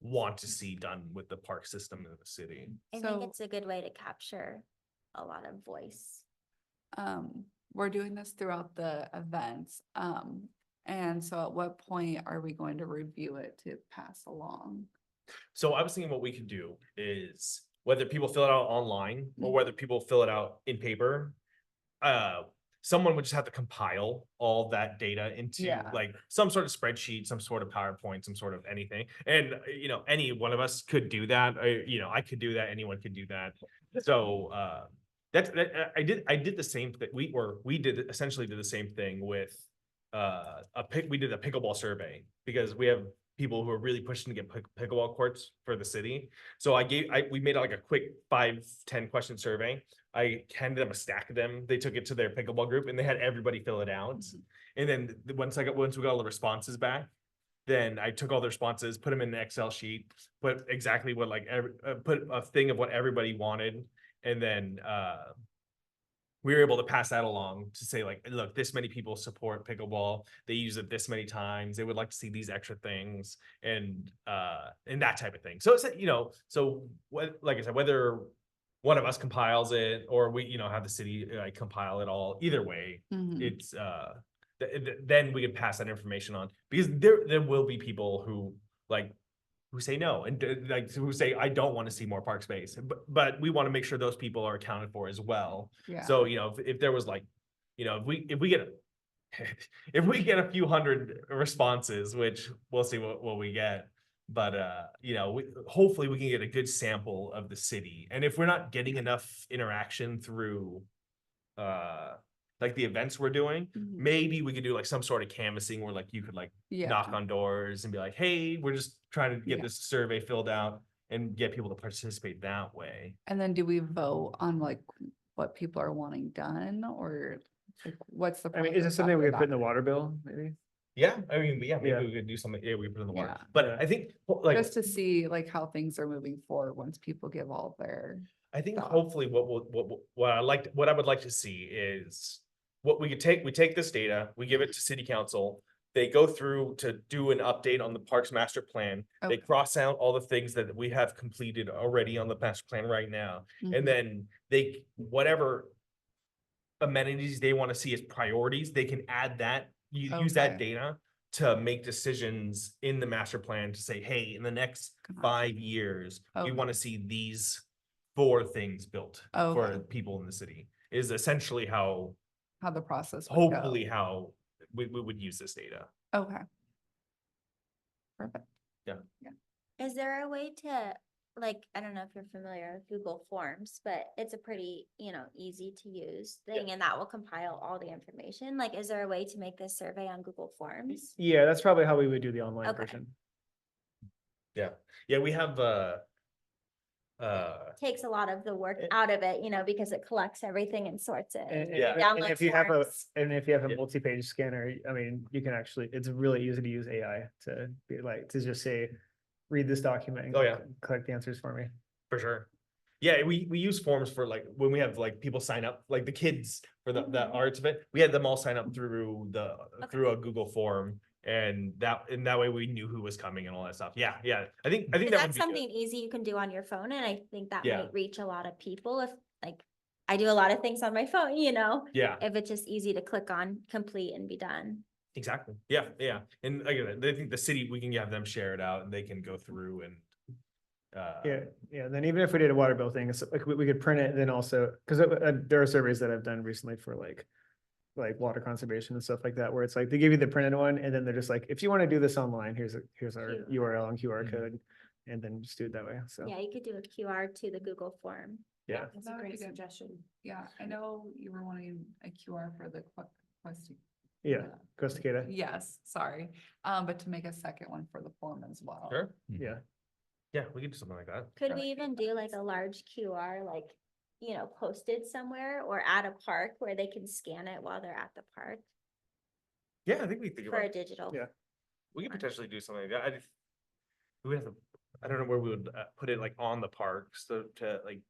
want to see done with the park system in the city. I So- think it's a good way to capture a lot of voice. We're doing this throughout the events. And so at what point are we going to review it to pass along? So I was thinking what we could do is whether people fill it out online or whether people fill it out in paper. Someone would just have to compile all that data into Yeah. like some sort of spreadsheet, some sort of PowerPoint, some sort of anything. And you know, any one of us could do that. You know, I could do that. Anyone could do that. So I did the same thing. We did essentially did the same thing with we did a pickleball survey because we have people who are really pushing to get pickleball courts for the city. So we made like a quick 5-10 question survey. I handed them a stack of them. They took it to their pickleball group and they had everybody fill it out. And then once we got all the responses back, then I took all the responses, put them in an Excel sheet, put exactly what put a thing of what everybody wanted. And then we were able to pass that along to say like, look, this many people support pickleball. They use it this many times. They would like to see these extra things and that type of thing. So it's, you know, like I said, whether one of us compiles it or we, you know, have the city compile it all, either way, Mhm. it's then we can pass that information on because there will be people who say no and who say I don't want to see more park space, but we want to make sure those people are accounted for as well. Yeah. So you know, if there was like, you know, if we get if we get a few hundred responses, which we'll see what we get, but you know, hopefully we can get a good sample of the city, and if we're not getting enough interaction through like the events we're doing, Mhm. maybe we could do like some sort of canvassing where like you could like Yeah. knock on doors and be like, hey, we're just trying to get Yeah. this survey filled out and get people to participate that way. And then do we vote on like what people are wanting done or like what's the? I mean, is this process something we after could put in that? the water bill, maybe? Yeah, I mean, yeah, Yeah. maybe we could do something, yeah, we could put it in the warrant, Yeah. but Yeah. I think, like, Just to see like how things are moving forward once people give all their. I think thoughts. hopefully what I would like to see is what we take this data, we give it to city council. They go through to do an update on the parks master plan. They Okay. cross out all the things that we have completed already on the master plan right now. Mhm. And then whatever amenities they want to see as priorities, they can add that, use that Okay. data to make decisions in the master plan to say, hey, in the next Gotcha. 5 years, we Okay. want to see these 4 things built for Okay. people in the city, is essentially how, How the process would go. hopefully how we would use this data. Okay. Perfect. Is there a way to, like, I don't know if you're familiar with Google Forms, but it's a pretty, easy to use thing and that will compile all the information. Like, is there a way to make this survey on Google Forms? Yeah, that's probably how we would do the online Okay. version. Yeah, we have, Takes a lot of the work Eh. out of it, because it collects everything and sorts it. And, Yeah. and Download if you have a, forms. and if you have a Yeah. multi-page scanner, I mean, you can actually, it's really easy to use AI to be like, to just say, read this document and Oh, yeah. collect the answers for me. for sure. Yeah, we use forms for like, when we have like people sign up, like the kids for the Mhm. arts of it, we had them all sign up through Okay. through a Google form. And that way we knew who was coming and all that stuff. Yeah, I think But that would that's be something easy you can do on your phone, and I think that Yeah. might reach a lot of people if, like, I do a lot of things on my phone, Yeah, if it's just easy to click on, complete and be done. exactly. Yeah. And again, I think the city, we can have them share it out and they can go through and. Yeah, then even if we did a water bill thing, it's like we could print it and then also, because there are surveys that I've done recently for like water conservation and stuff like that, where it's like they give you the printed one and then they're just like, if you want to do this online, here's our Cute. URL and QR Mhm. code, and then just do it that way. So Yeah, you could do a QR to the Google form. yeah, That's That a would be great good. suggestion. Yeah, I know you were wanting a QR for the question. yeah, Costa Cata. Yes, sorry. But to make a second one for the form as well. Sure, Yeah, yeah, we could do something like that. Could we even do like a large QR, like, posted somewhere or at a park where they can scan it while they're at the park Yeah, I think we think for about a it. digital? Yeah. We could potentially do something like that. We have to, I don't know where we would put it like on the parks to like,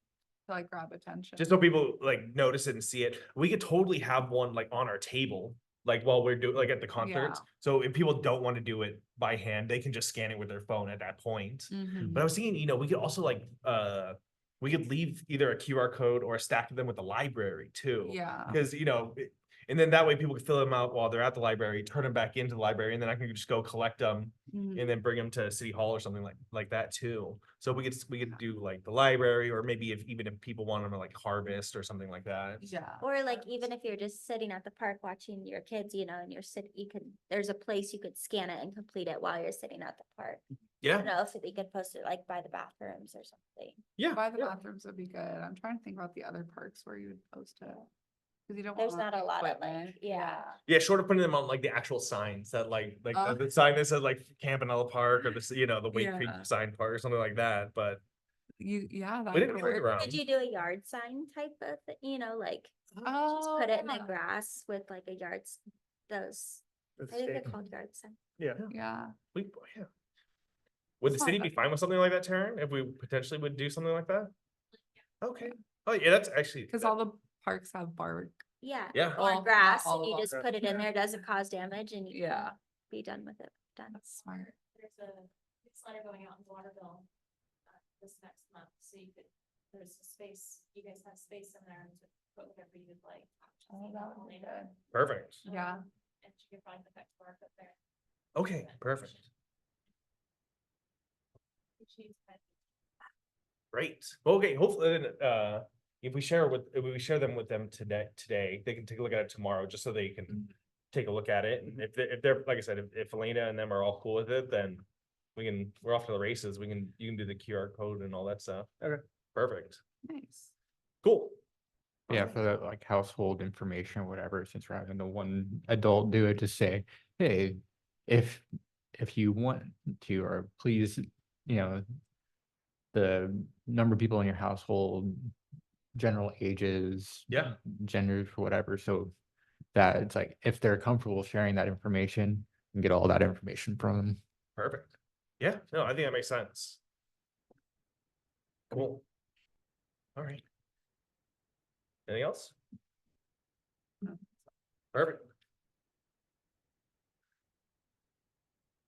To like grab attention. just so people like notice it and see it. We could totally have one like on our table, like while we're doing, like at the concerts. So if people don't want to do it by hand, they can just scan it with their phone at that point. Mhm. But I was thinking, we could also like, we could leave either a QR code or a stack of them with the library too. Yeah. Because, and then that way people can fill them out while they're at the library, turn them back into the library, and then I can just go collect them Mhm. and then bring them to City Hall or something like that too. So we could do like the library, or maybe even if people want them to like harvest or something like that. Yeah. Or like, even if you're just sitting at the park watching your kids, and there's a place you could scan it and complete it while you're sitting at the park. I Yeah, don't know if we could post it like by the bathrooms or something. yeah. By the yeah. bathrooms would be good. I'm trying to think about the other parks where you would post it. Cause you don't. There's want not a lot of equipment. like, yeah. Yeah, short of putting them on like the actual signs that like Oh. the sign that says like Campanella Park or the Wake Creek Yeah. sign park or something like that, but Yeah, that we didn't could click work. around. Could you do a yard sign type of, like, just Oh, put it in the yeah. grass with like a those, that's I think they're stake. called yard signs. Yeah, Yeah. Yeah. Would the It's not city be bad. fine with something like that, Taryn, if we potentially would do something like that? Okay. Oh, yeah, that's actually. Cause all the parks have bark. Yeah. Yeah. Or Well, not grass, all and of you them. just put it in there, doesn't cause damage, and you Yeah. can be done with it, done. That's smart. There's a newsletter going out in Waterville this next month, so there's a space, you guys have space in there to put whatever you would like. Oh, that would be good. Perfect. Yeah. And you can find the next mark up there. Okay, perfect. Great. Well, okay, hopefully, if we share them with them today, they can take a look at it tomorrow, just so they can take a look at it. And if they're, like I said, if Elena and them are all cool with it, then we're off to the races. You can do the QR code and all that stuff. Okay. Perfect. Nice. Cool. Yeah, for the like household information or whatever, since we're having the one adult do it, to say, hey, if you want to, or please, the number of people in your household, general ages, Yeah. genders, whatever, so that it's like, if they're comfortable sharing that information, and get all that information from them. Perfect. Yeah, no, I think that makes sense. Cool. All right. Anything else? Perfect.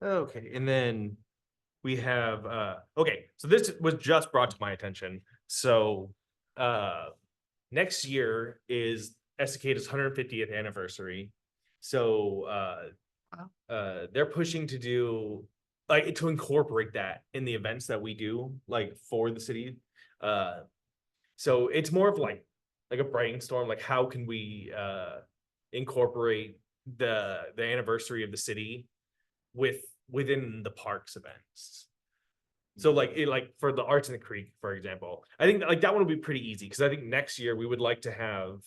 Okay, and then we have, okay, so this was just brought to my attention. So, next year is Estacade's 150th anniversary. So, they're pushing to do, like, to incorporate that in the events that we do, like, for the city. So it's more of like a brainstorm, like how can we, incorporate the anniversary of the city within the parks events. So like for the Arts in the Creek, for example, I think like that one would be pretty easy because I think next year we would like to have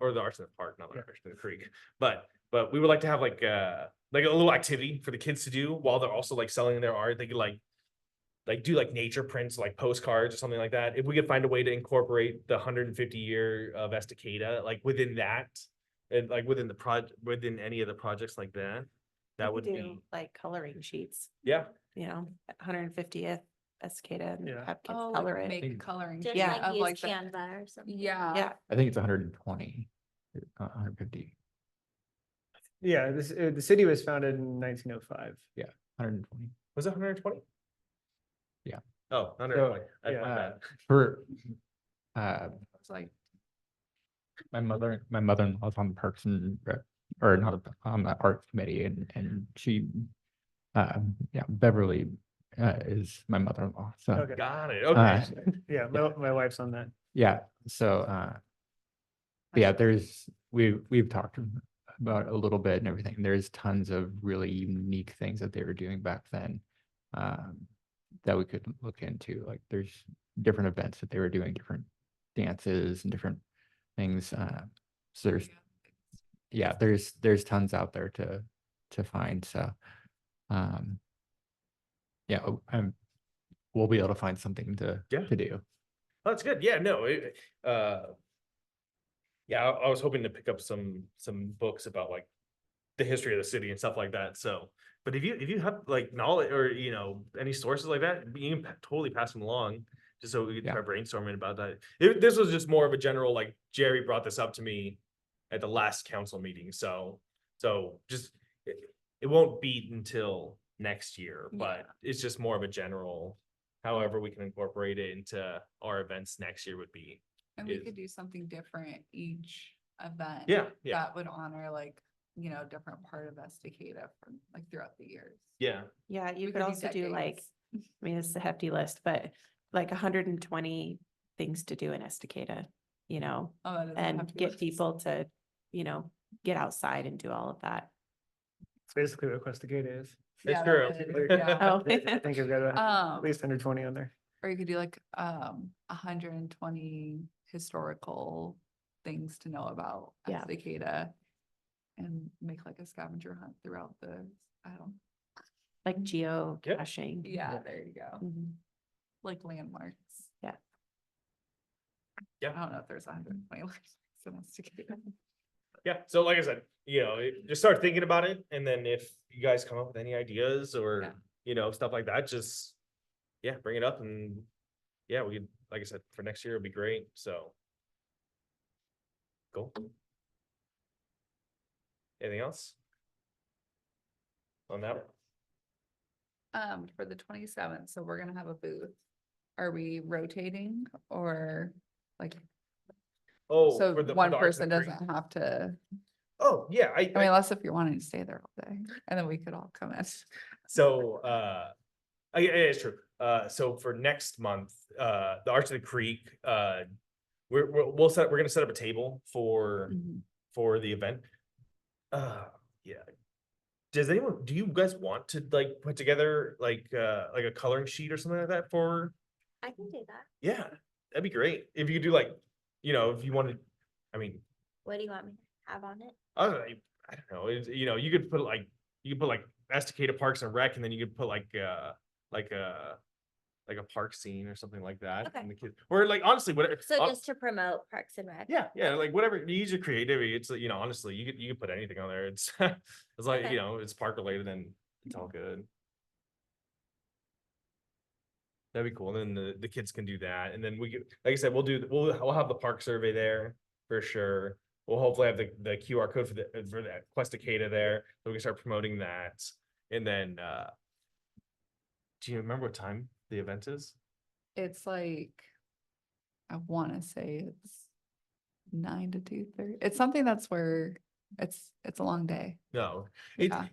or the Arts in the Park, not the Arts in the Creek, but we would like to have like a little activity for the kids to do while they're also like selling their art. They could like do like nature prints, like postcards or something like that. If we could find a way to incorporate the 150 year of Estacada, like within that, and like within within any of the projects like that, that We would could be, do like coloring sheets, yeah, 150th Escada and Yeah. have kids Oh, color like it. make coloring. Just Yeah, sheet like of, use the- Canva or something. Yeah. Yeah, I think it's 120, 150, Yeah, the city was founded in 1905. 120. was it 120? Yeah. Oh, 120. That's yeah. my bad. For It's like, my mother-in-law's on the Parks and or not on the art committee, and she, yeah, Beverly is my mother-in-law. So Okay. Got it. Okay. Yeah, my wife's on that. yeah, so yeah, we've talked about it a little bit and everything. There's tons of really unique things that they were doing back then that we could look into. Like there's different events that they were doing, different dances and different things. So there's tons out there to find. So yeah, we'll be able to find something to do. That's good. Yeah, no, yeah, I was hoping to pick up some books about like the history of the city and stuff like that. So, but if you have like knowledge or any sources like that, you can totally pass them along just so we can start brainstorming about that. This was just more of a general, like Jerry brought this up to me at the last council meeting. So just it won't be until next year, but it's just more of a general. However, we can incorporate it into our events next year would be. and we could do something different each event. Yeah. That would honor like, different part of Estacada from like throughout the years. Yeah. yeah, you We could do also do like, decades. I mean, it's a hefty list, but like 120 things to do in Estacada, Oh, that is a and hefty get list. people to, get outside and do all of that. It's basically what Estacada is. It's Yeah, true. that is, yeah. Oh, I think I've got at Um, least 120 on there. or you could do like 120 historical things to know about Yeah. Estacada. And make like a scavenger hunt throughout the, I don't, like geocaching. yeah, there you go. Mhm. Like landmarks. Yeah. Yeah. I don't know if there's 120 landmarks in Estacada. Yeah, so like I said, just start thinking about it, and then if you guys come up with any ideas or stuff like that, just bring it up, and we could, like I said, for next year it'd be great. So cool. Anything else on that? For the 27th, so we're gonna have a booth. Are we rotating or like, Oh, so for the one Arts person and Creek. doesn't have to, Oh, yeah, I mean, unless if you're wanting to stay there all day and then we could all come in. so yeah, it's true. So for next month, the Arts of the Creek, we're gonna set up a table for Mhm. the event. Yeah. Do you guys want to like put together like a coloring sheet or something like that for? I can do that. Yeah, that'd be great. If you could do like, if you wanted, I mean, What do you want me to have on it? I don't know, you could put like, Estacada Parks and Rec, and then you could put like a like a park scene or something like that. Okay. And the kids, or like honestly, whatever. So just to promote Parks and Rec. Yeah, like whatever, you use your creativity. It's, you know, honestly, you could put anything on there. It's, it's like, Okay. you know, it's park related, then it's all good. That'd be cool. And then the kids can do that. And then we could, like I said, we'll have the park survey there for sure. We'll hopefully have the QR code for that Quest Cicada there, so we can start promoting that. And then do you remember what time the event is? It's like, I wanna say it's 9 to 2:30. It's something that's where it's a long day. No, it, Yeah.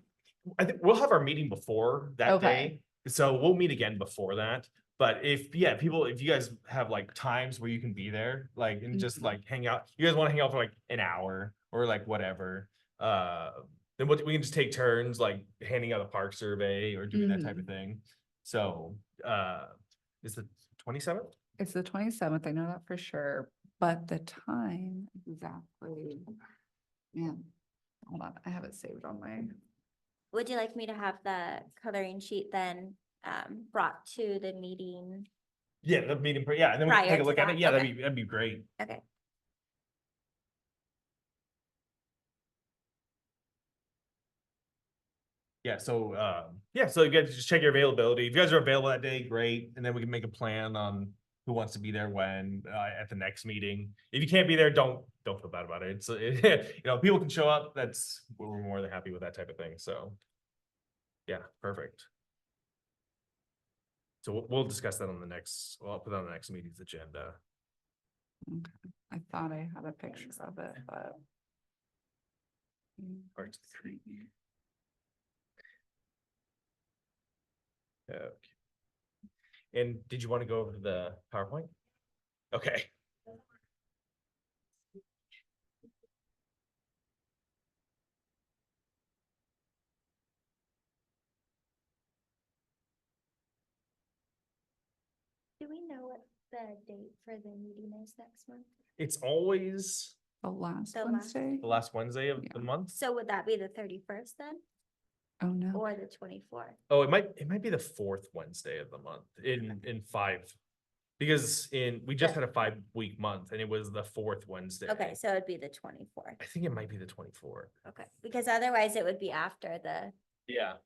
I think we'll have our meeting before that Okay. day, so we'll meet again before that. But if you guys have like times where you can be there, like, and just Mhm. like hang out, you guys want to hang out for like an hour or like whatever, then we can just take turns like handing out a park survey or doing that type of thing. So, is the 27th? It's the 27th, I know that for sure, but the time exactly, man, hold on, I have it saved on my, Would you like me to have the coloring sheet then brought to the meeting? Yeah, the meeting, yeah, and then we can Prior take a to look at it. that, Yeah, okay. that'd be great. Okay. Yeah, so so you guys just check your availability. If you guys are available that day, great. And then we can make a plan on who wants to be there when at the next meeting. If you can't be there, don't feel bad about it. It's you know, people can show up. We're more than happy with that type of thing. So yeah, perfect. So we'll discuss that on the next, well, I'll put it on the next meeting's agenda. okay, I thought I had a picture of it, but. Or it's the tree. Okay. And did you want to go over the PowerPoint? Okay. Do we know what the date for the meeting is next month? It's always The last The last- Wednesday? the last Wednesday of the Yeah. month. So would that be the 31st then, Oh, no. or the 24th? Oh, it might be the fourth Wednesday of the month in 5. Because we just Yeah. had a 5-week month and it was the fourth Wednesday. Okay, so it'd be the 24th. I think it might be the 24th. Okay, because otherwise it would be after the, Yeah.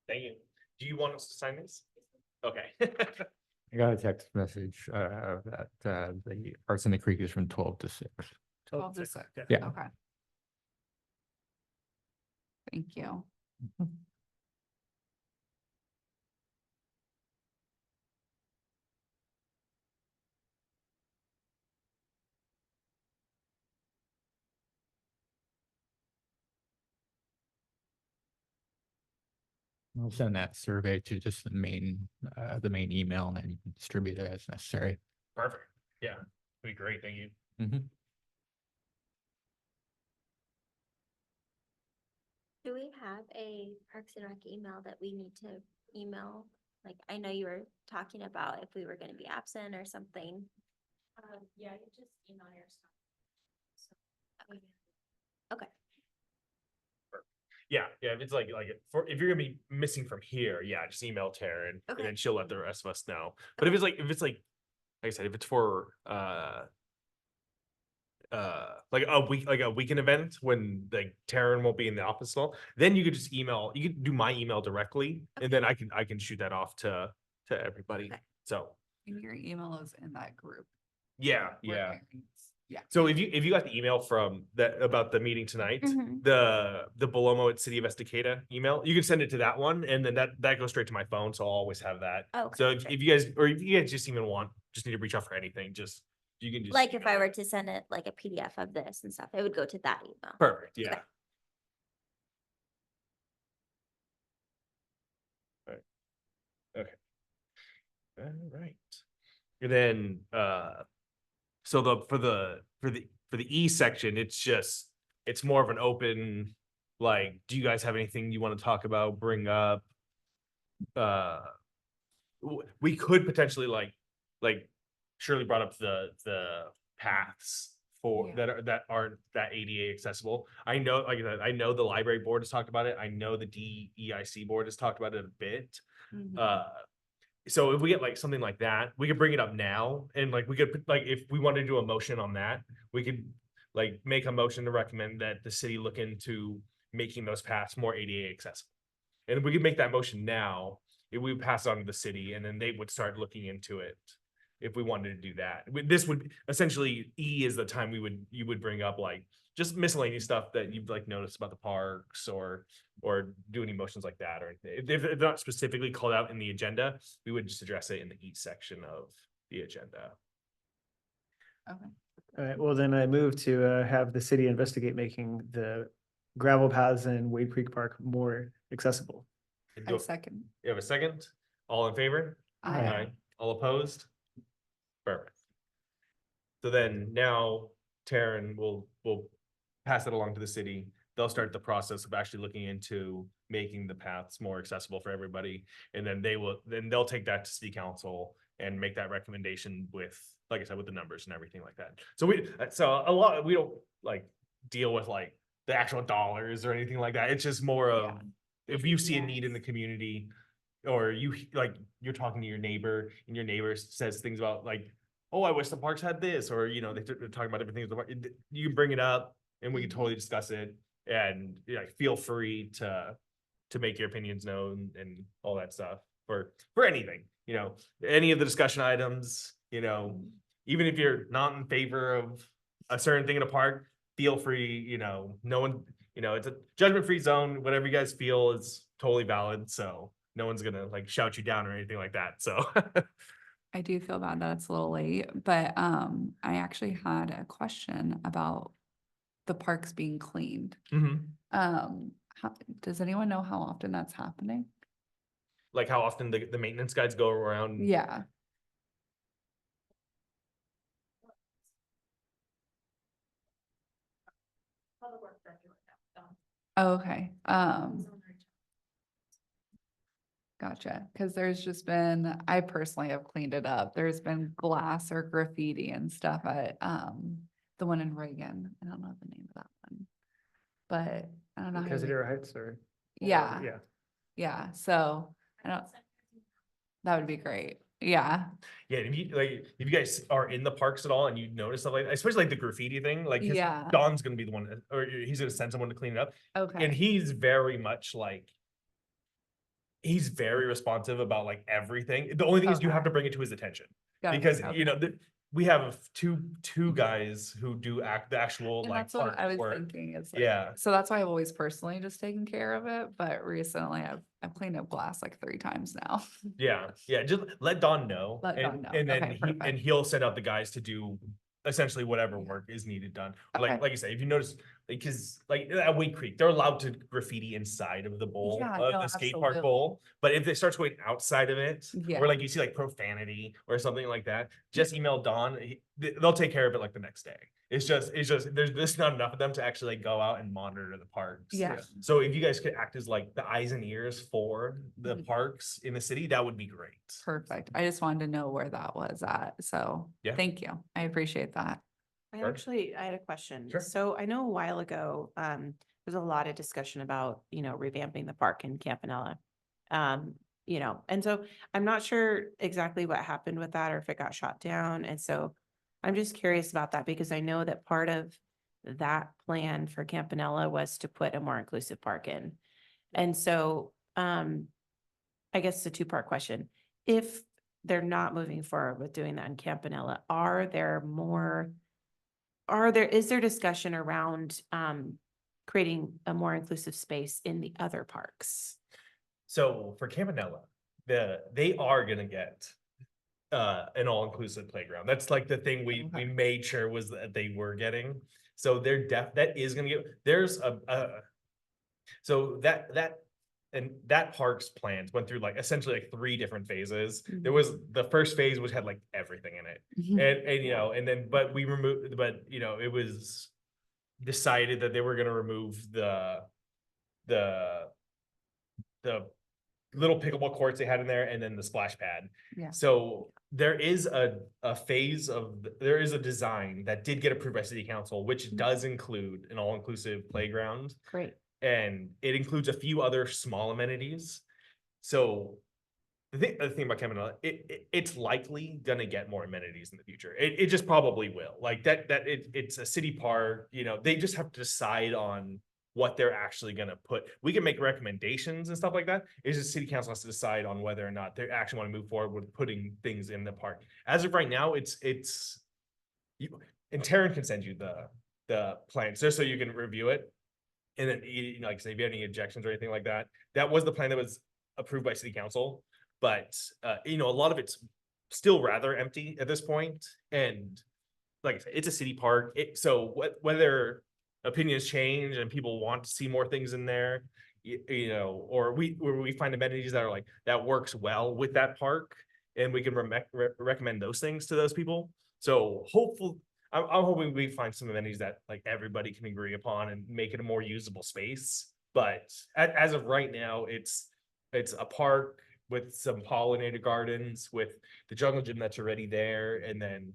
Thank you. Do you want us to sign this? Okay. I got a text message, that, the Arts in the Creek is from 12 to 6. 12 to 6. Yeah. Okay. Thank you. I'll send that survey to just the main email, and then you can distribute it as necessary. Perfect. Yeah, that'd be great. Thank you. Do we have a Parks and Rec email that we need to email? Like, I know you were talking about if we were gonna be absent or something. Yeah, you just email your stuff. So, Okay, Yeah, if it's like if you're gonna be missing from here, yeah, just email Taryn and Okay. then she'll let the rest of us know. But if it's like like I said, if it's for like a weekend event when like Taryn won't be in the office at all, then you could just email, you could do my email directly, and then I can shoot that off to everybody. Okay. So And your email is in that group. yeah, where yeah. parents- Yeah. So if you got the email from that about the meeting tonight, Mhm. the Belomo at City of Estacada email, you can send it to that one, and then that goes straight to my phone, so I'll always have that. Okay, So if great. if you guys, or if you guys just even need to reach out for anything, you can just. Like if email I were it. to send it like a PDF of this and stuff, it would go to that email. Perfect, yeah. Okay. Okay. All right. And then, so for the E section, it's more of an open, like, do you guys have anything you want to talk about, bring up? We could potentially like Shirley brought up the paths for Yeah. that aren't that ADA accessible. I know, like, I know the library board has talked about it. I know the DEIC board has talked about it a bit. Mhm. So if we get like something like that, we could bring it up now, and like we could like if we wanted to do a motion on that, we could like make a motion to recommend that the city look into making those paths more ADA accessible. And if we could make that motion now, it would pass on to the city, and then they would start looking into it if we wanted to do that. This would essentially, E is the time you would bring up like just miscellaneous stuff that you've like noticed about the parks, or do any motions like that, or anything. If they're not specifically called out in the agenda, we would just address it in the E section of the agenda. Okay. All right, well, then I move to have the city investigate making the gravel paths in Wade Creek Park more accessible. And I do- second. You have a second? All in favor? Aye. All opposed? Perfect. So then now Taryn will pass it along to the city. They'll start the process of actually looking into making the paths more accessible for everybody. And then they'll take that to city council and make that recommendation with, like I said, with the numbers and everything like that. So we don't like deal with like the actual dollars or anything like that. It's just more of, if you see a need in the community, or you're talking to your neighbor and your neighbor says things about like, oh, I wish the parks had this, or they're talking about different things. You can bring it up and we can totally discuss it, and feel free to make your opinions known and all that stuff for anything, any of the discussion items, even if you're not in favor of a certain thing in a park, feel free, no one, it's a judgment-free zone. Whatever you guys feel is totally valid. So no one's gonna like shout you down or anything like that. So I do feel bad that it's a little late, but I actually had a question about the parks being cleaned. Mhm. Does anyone know how often that's happening? Like how often the maintenance guys go around. Yeah. Public work director right now, done. Oh, okay. He's on reach. Gotcha. Cause there's just been, I personally have cleaned it up. There's been glass or graffiti and stuff at, the one in Reagan. I don't know the name of that one. But I don't know. how you- Casadero Heights or? Yeah, Yeah. yeah. So I don't, that would be great. Yeah. Yeah, if you guys are in the parks at all and you notice stuff like, especially like the graffiti thing, like 'cause Yeah. Don's gonna be the one or he's gonna send someone to clean it up. And Okay. he's very much like, he's very responsive about like everything. The only thing is you have Okay. to bring it to his attention. Got it, Because, okay. you know, we have two guys who do the actual And like that's what park I was work. thinking is like, Yeah. so that's why I've always personally just taken care of it, but recently I've cleaned up glass like 3 times now. Yeah, yeah, just let Don know. Let Dawn know. And then Okay, and perfect. he'll send out the guys to do essentially whatever work is needed done. Okay. Like you say, if you notice, because like at Wade Creek, they're allowed to graffiti inside of the bowl Yeah, of no, the skate park absolutely. bowl. But if it starts going outside of it, Yeah. or like you see like profanity or something like that, just email Don. They'll take care of it like the next day. It's just there's not enough of them to actually like go out and monitor the parks. Yeah. So if you guys could act as like the eyes and ears for the Mhm. parks in the city, that would be great. Perfect. I just wanted to know where that was at. So Yeah. thank you. I appreciate that. Sure. I had a question. Sure. So I know a while ago, there's a lot of discussion about, revamping the park in Campanella. And so I'm not sure exactly what happened with that or if it got shot down. And so I'm just curious about that because I know that part of that plan for Campanella was to put a more inclusive park in. And so, I guess it's a 2-part question. If they're not moving forward with doing that in Campanella, is there discussion around creating a more inclusive space in the other parks? So for Campanella, they are gonna get an all-inclusive playground. That's like the thing we Okay. made sure was that they were getting. So that is gonna get, there's so that park's plans went through like essentially like 3 different phases. There was the first phase which had like everything in it. And you know, and then but it was decided that they were gonna remove the little pickleball courts they had in there and then the splash pad. Yeah. So there is a phase there is a design that did get approved by city council, which does include an all-inclusive playground. Great. And it includes a few other small amenities. So the thing about Campanella, it's likely gonna get more amenities in the future. It just probably will. Like it's a city park, they just have to decide on what they're actually gonna put. We can make recommendations and stuff like that. It's just city council has to decide on whether or not they actually want to move forward with putting things in the park. As of right now, it's you, and Taryn can send you the plans just so you can review it. And then, like I say, if you have any objections or anything like that, that was the plan that was approved by city council. But, a lot of it's still rather empty at this point. And like I said, it's a city park. So whether opinions change and people want to see more things in there, or we find amenities that are like, that works well with that park and we can recommend those things to those people. So I'm hoping we find some amenities that like everybody can agree upon and make it a more usable space. But as of right now, it's a park with some pollinated gardens with the jungle gym that's already there. And then,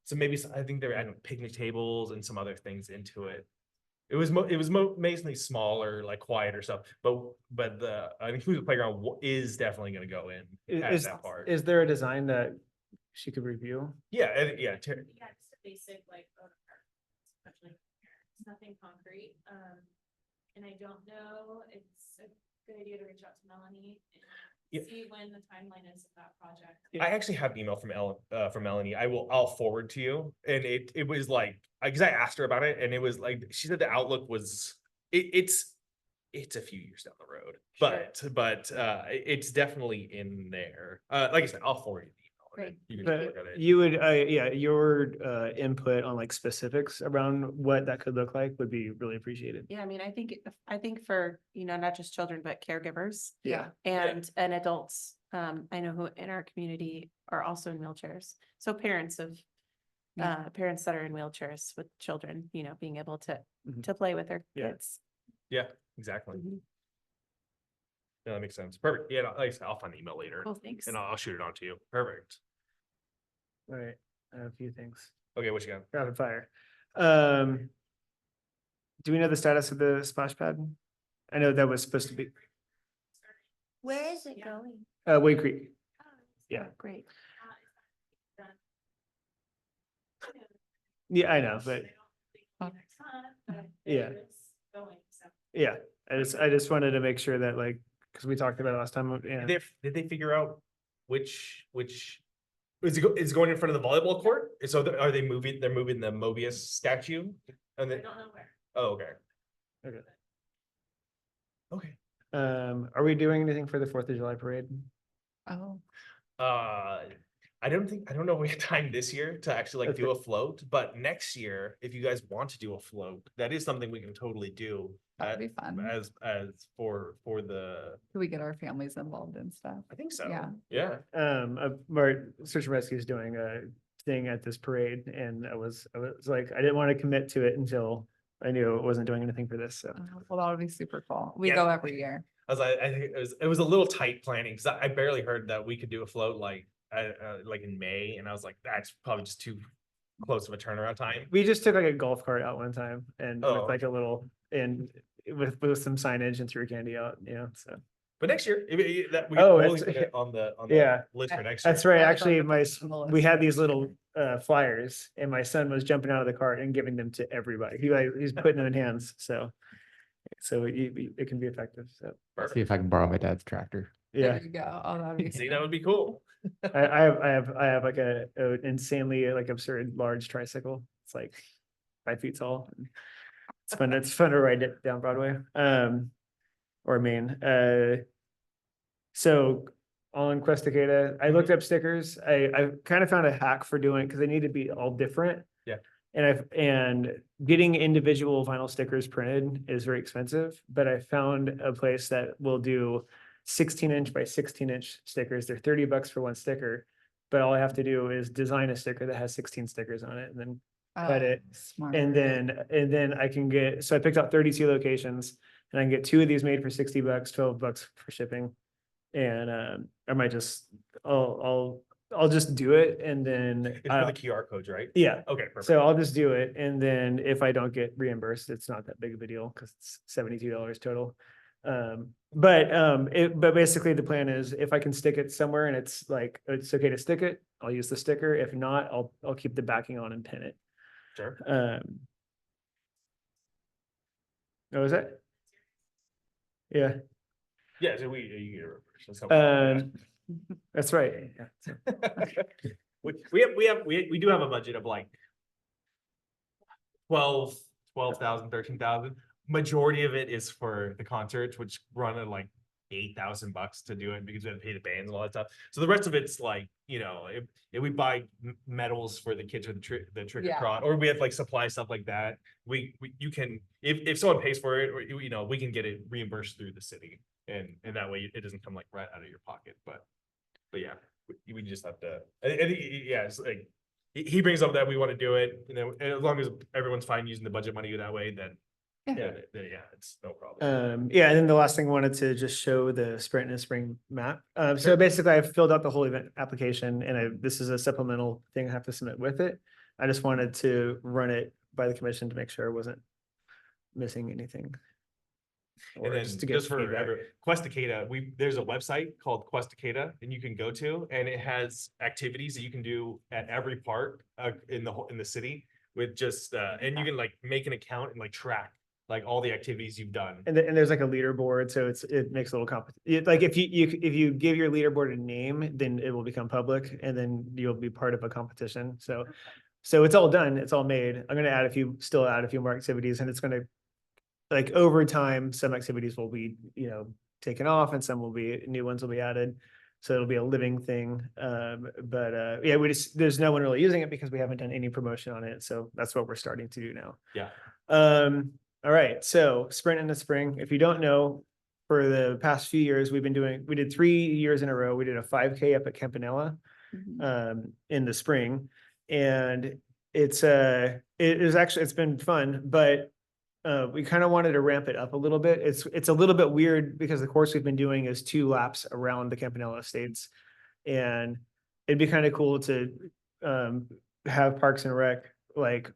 so maybe I think there were picnic tables and some other things into it. It was mainly smaller, like quieter stuff, but the inclusive playground is definitely going to go in at that part. Is there a design that she could review? Yeah, yeah. Yeah, just a basic like photo card, especially it's nothing concrete. And I don't know, it's a good idea to reach out to Melanie Yeah. and see when the timeline is of that project. I actually have an email from Melanie. I'll forward to you. And it was like, because I asked her about it, and it was like she said the outlook was it's a few years down the road, but it's definitely in there. Like I said, I'll forward you the email. Great. You can But look at it. you would, your input on like specifics around what that could look like would be really appreciated. Yeah, I mean, I think for, not just children, but caregivers Yeah. and adults, I know who in our community are also in wheelchairs. So parents parents that are in wheelchairs with children, being able to Mhm. play with their Yeah. kids. Yeah, exactly. Mhm. Yeah, that makes sense. Perfect. Yeah, like I said, I'll find the email later Cool, thanks. and I'll shoot it on to you. Perfect. All right, I have a few things. Okay, what you got? Rapid fire. Do we know the status of the splash pad? I know that was supposed to be, Where is it Yeah. going? Wade Creek. Yeah. Great. Yeah, I know, but Next month, but Yeah. it's going, so. yeah, I just wanted to make sure that like, because we talked about it last time, Did and did they figure out which is it going in front of the volleyball court? So are they moving, they're moving the Mobius statue? And I then, don't know where. oh, okay. Okay. Okay. are we doing anything for the 4th of July parade? Oh, I don't know if we have time this year to actually like That's do a float, but next year, if you guys want to do a float, that is something we can totally do. that'd be fun. As for the, Could we get our families involved and stuff? I think so. Yeah. Yeah. Our search and rescue is doing a thing at this parade, and I was like, I didn't want to commit to it until I knew it wasn't doing anything for this, so. Well, that would be super cool. We Yeah. go every year. I think it was a little tight planning because I barely heard that we could do a float like in May, and I was like, that's probably just too close of a turnaround time. We just took like a golf cart out one time and Oh. with like a little, and with some signage and threw candy out, so. But next year, that we Oh, we'll it's- put it on the Yeah. list for next year. That's right. Yeah, I thought Actually, that my, was on the we list. had these little flyers and my son was jumping out of the cart and giving them to everybody. He's putting them in hands, so. So it can be effective, so, Perfect. See if I can borrow my dad's tractor. yeah. There you go. Oh, that'd be. See, fun. that would be cool. I have like a insanely like absurd large tricycle. It's like 5 feet tall. It's fun to ride it down Broadway, or Main. So on Quest Takeda, I looked up stickers. I kind of found a hack for doing, because they need to be all different. Yeah. And getting individual vinyl stickers printed is very expensive, but I found a place that will do 16-inch by 16-inch stickers. They're $30 for one sticker, but all I have to do is design a sticker that has 16 stickers on it and then cut Oh, it. Smart. And then I can get, so I picked out 32 locations and I can get 2 of these made for $60, $12 for shipping. And I might just, I'll just do it and then, It's for the QR codes, right? yeah. Okay, perfect. So I'll just do it, and then if I don't get reimbursed, it's not that big of a deal, because it's $72 total. But basically the plan is if I can stick it somewhere and it's like, it's okay to stick it, I'll use the sticker. If not, I'll keep the backing on and pin it. Sure. What was that? Yeah, Yeah, so you get a reverse. That's how that's right. Yeah. So, we do have a budget of like 12,000, 13,000. Majority of it is for the concerts, which run at like $8,000 to do it because we have to pay the bands and all that stuff. So the rest of it's like, if we buy medals for the kids with the trick or Yeah. treat, or we have like supply stuff like that, you can, if someone pays for it, or we can get it reimbursed through the city, and that way it doesn't come like right out of your pocket. But yeah, we just have to. Yeah, it's like he brings up that we want to do it, and as long as everyone's fine using the budget money that way, then Yeah. yeah, it's no problem. Yeah, and then the last thing I wanted to just show the sprint and spring map. So basically I've filled out the whole event application and this is a supplemental thing I have to submit with it. I just wanted to run it by the commission to make sure I wasn't missing anything. And Or then just to get just for feedback. Quest Takeda, there's a website called Quest Takeda, and you can go to, and it has activities that you can do at every park in the city with just and you can like make an account and like track like all the activities you've done. And there's like a leaderboard, so it makes a little like if you give your leaderboard a name, then it will become public and then you'll be part of a competition. So it's all done, it's all made. I'm gonna still add a few more activities, and it's gonna, like, over time, some activities will be, taken off and some new ones will be added. So it'll be a living thing. Yeah, there's no one really using it because we haven't done any promotion on it. So that's what we're starting to do now. Yeah. All right, so sprint in the spring. If you don't know, for the past few years, we did 3 years in a row. We did a 5K up at Campanella Mhm. in the spring. And it's been fun, but we kind of wanted to ramp it up a little bit. It's a little bit weird because the course we've been doing is 2 laps around the Campanella Estates. And it'd be kind of cool to have Parks and Rec like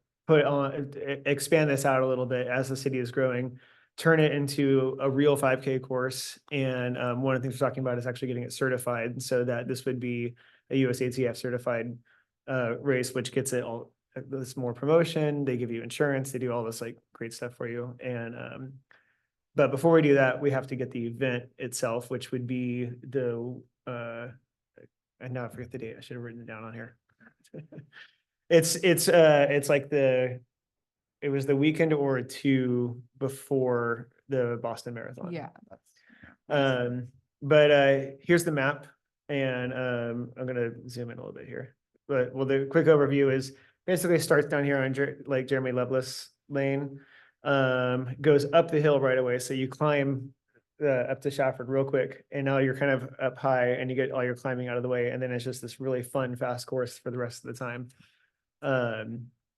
expand this out a little bit as the city is growing, turn it into a real 5K course. And one of the things we're talking about is actually getting it certified so that this would be a USATF certified race, which gets it all. There's more promotion. They give you insurance. They do all this like great stuff for you. And But before we do that, we have to get the event itself, which would be and now I forget the date. I should have written it down on here. It's like it was the weekend or two before the Boston Marathon. Yeah, that's. But here's the map, and I'm gonna zoom in a little bit here. But well, the quick overview is basically starts down here on like Jeremy Lovelace Lane, goes up the hill right away. So you climb up to Shafford real quick, and now you're kind of up high, and you get all your climbing out of the way, and then it's just this really fun, fast course for the rest of the time.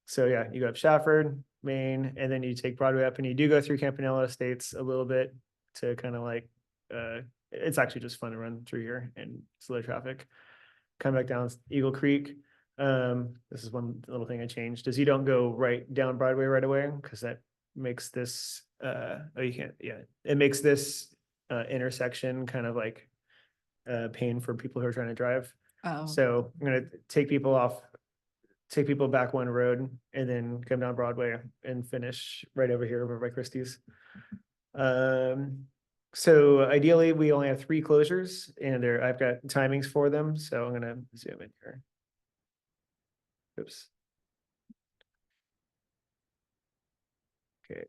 So yeah, you go up Shafford, Maine, and then you take Broadway up, and you do go through Campanella Estates a little bit to kind of like, it's actually just fun to run through here and slow traffic. Come back down Eagle Creek. This is one little thing I changed, is you don't go right down Broadway right away, because that makes this, oh, you can't, yeah, it makes this intersection kind of like pain for people who are trying to drive. Oh. So I'm gonna take people back one road and then come down Broadway and finish right over here over by Christie's. So ideally we only have 3 closures, and I've got timings for them. So I'm gonna zoom in here. Oops. Okay.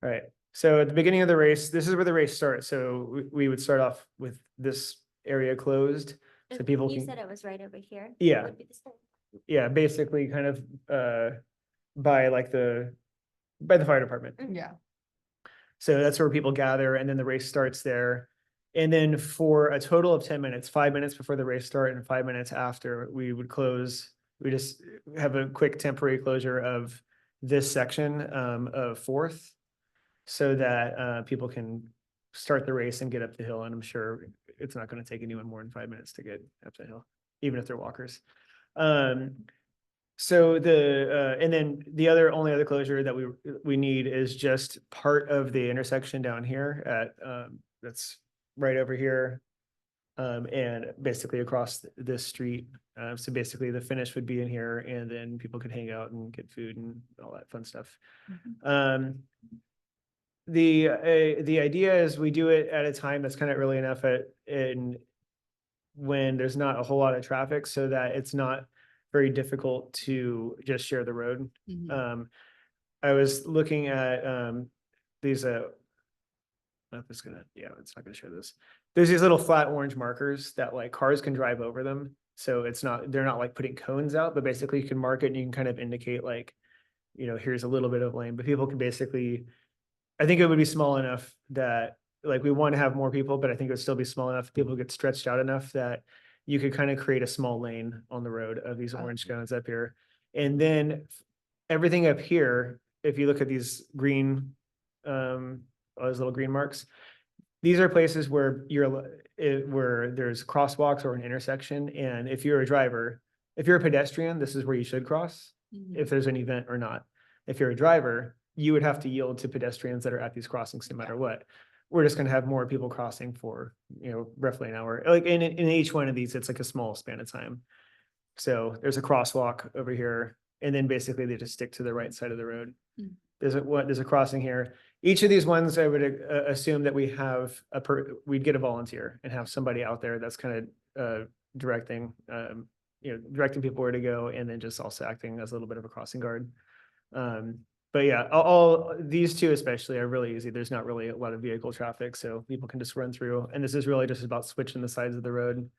All right. So at the beginning of the race, this is where the race starts. So we would start off with this area closed. So people You can, said it was right over here. Yeah. Would be the start. yeah, basically kind of by the fire department. Yeah. So that's where people gather, and then the race starts there. And then for a total of 10 minutes, 5 minutes before the race start and 5 minutes after, we would close. We just have a quick temporary closure of this section of 4th, so that people can start the race and get up the hill. And I'm sure it's not going to take anyone more than 5 minutes to get up the hill, even if they're walkers. So and then the only other closure that we need is just part of the intersection down here at, that's right over here. And basically across this street. So basically the finish would be in here, and then people could hang out and get food and all that fun stuff. The idea is we do it at a time that's kind of early enough when there's not a whole lot of traffic, so that it's not very difficult to just share the road. Mhm. I was looking at these it's not gonna show this. There's these little flat orange markers that like cars can drive over them. So they're not like putting cones out, but basically you can mark it and you can kind of indicate like, here's a little bit of lane, but people can basically, I think it would be small enough that like we want to have more people, but I think it would still be small enough. People get stretched out enough that you could kind of create a small lane on the road of these orange cones up here. And then everything up here, if you look at these green, those little green marks, these are places where where there's crosswalks or an intersection. And if you're a pedestrian, this is where you should cross Mhm. if there's an event or not. If you're a driver, you would have to yield to pedestrians that are at these crossings no matter what. We're just gonna have more people crossing for, roughly an hour. Like in each one of these, it's like a small span of time. So there's a crosswalk over here, and then basically they just stick to the right side of the road. Mm. There's a crossing here. Each of these ones, I would assume that we have we'd get a volunteer and have somebody out there that's kind of directing directing people where to go, and then just also acting as a little bit of a crossing guard. But yeah, all these two especially are really easy. There's not really a lot of vehicle traffic, so people can just run through. And this is really just about switching the sides of the road.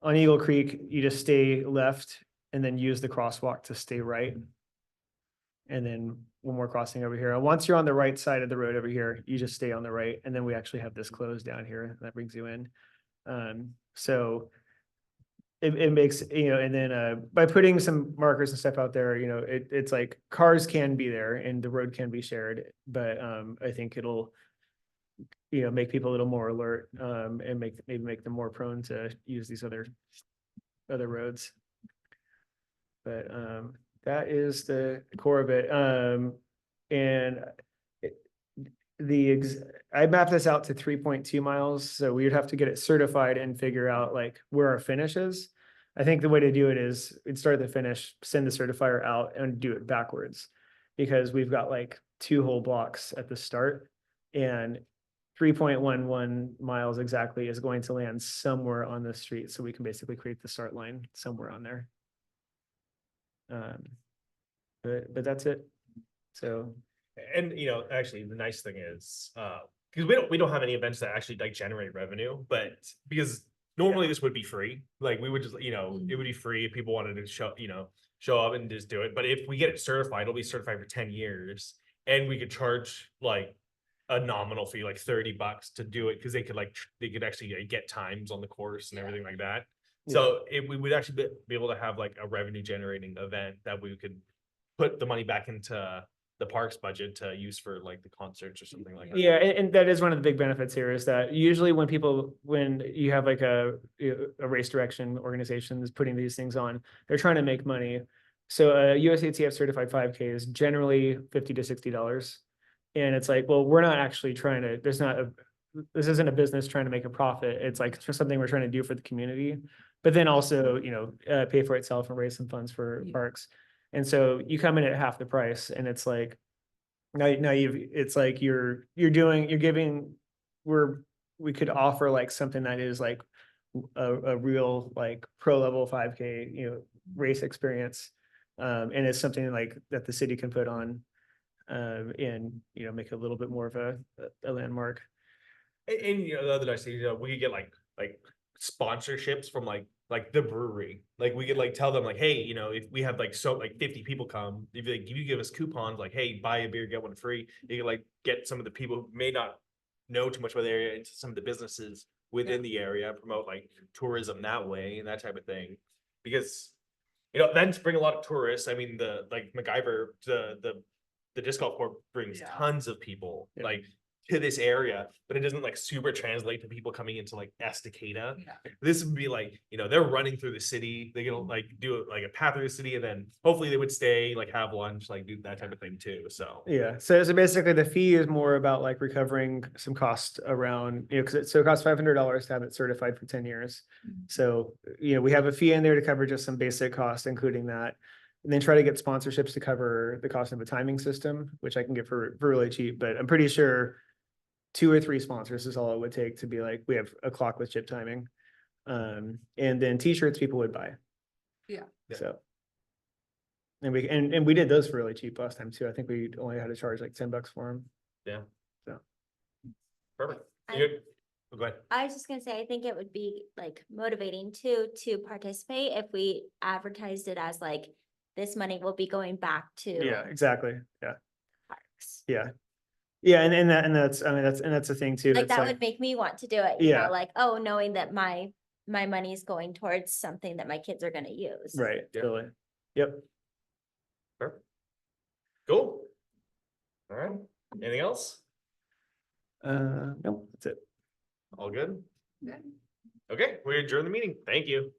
On Eagle Creek, you just stay left and then use the crosswalk to stay right. And then one more crossing over here. And once you're on the right side of the road over here, you just stay on the right. And then we actually have this closed down here that brings you in. So it makes, and then by putting some markers and stuff out there, it's like cars can be there and the road can be shared, but I think it'll, make people a little more alert and maybe make them more prone to use these other roads. But that is the core of it. And I mapped this out to 3.2 miles, so we would have to get it certified and figure out like where our finish is. I think the way to do it is we'd start the finish, send the certifier out and do it backwards, because we've got like 2 whole blocks at the start. And 3.11 miles exactly is going to land somewhere on the street. So we can basically create the start line somewhere on there. But that's it. So, And actually, the nice thing is, because we don't have any events that actually like generate revenue, but because normally this would be free, like we would just, it would be free if people wanted to show up and just do it. But if we get it certified, it'll be certified for 10 years, and we could charge like a nominal fee, like $30 to do it, because they could actually get times on the course and everything like that. So we would actually be able to have like a revenue generating event that we could put the money back into the parks budget to use for like the concerts or something like that. yeah, and that is one of the big benefits here is that usually when you have like a race direction organization is putting these things on, they're trying to make money. So a USATF certified 5K is generally $50 to $60. And it's like, well, we're not actually trying to, this isn't a business trying to make a profit. It's like just something we're trying to do for the community, but then also, pay for itself and raise some funds for parks. And so you come in at half the price and it's like, it's like we could offer like something that is like a real like pro level 5K, race experience. And it's something like that the city can put on, and, make it a little bit more of a landmark. And the other nice thing, we could get like sponsorships from like the brewery. Like we could like tell them like, hey, if we have like 50 people come, if you give us coupons like, hey, buy a beer, get one free, you can like get some of the people who may not know too much about the area into some of the businesses within the area, promote like tourism that way and that type of thing. Because events bring a lot of tourists. I mean, the like MacGyver, the disc golf course brings tons of people like to this area, but it doesn't like super translate to people coming into like Estacada. This would be like, they're running through the city. They're gonna like do like a path through the city, and then hopefully they would stay, like have lunch, like do that type of thing too. So Yeah. So basically the fee is more about like recovering some cost around, because it costs $500 to have it certified for 10 years. So, we have a fee in there to cover just some basic costs, including that. And then try to get sponsorships to cover the cost of a timing system, which I can get for really cheap, but I'm pretty sure 2 or 3 sponsors is all it would take to be like, we have a clock with chip timing. And then t-shirts people would buy. Yeah. So. And we did those for really cheap last time too. I think we only had to charge like $10 for them. yeah. So. Perfect. I- You good? Go ahead. I was just gonna say, I think it would be like motivating too, to participate if we advertised it as like, this money will be going back to. Yeah, exactly. Yeah. Parks. Yeah. Yeah. And that's the thing too. Like that's that would make me want to do it, Yeah. like, oh, knowing that my money is going towards something that my kids are gonna use. Right. Yeah. Totally. Yep. Perfect. Cool. All right. Anything else? No, that's it. All good? Yeah. Okay, we adjourn the meeting. Thank you.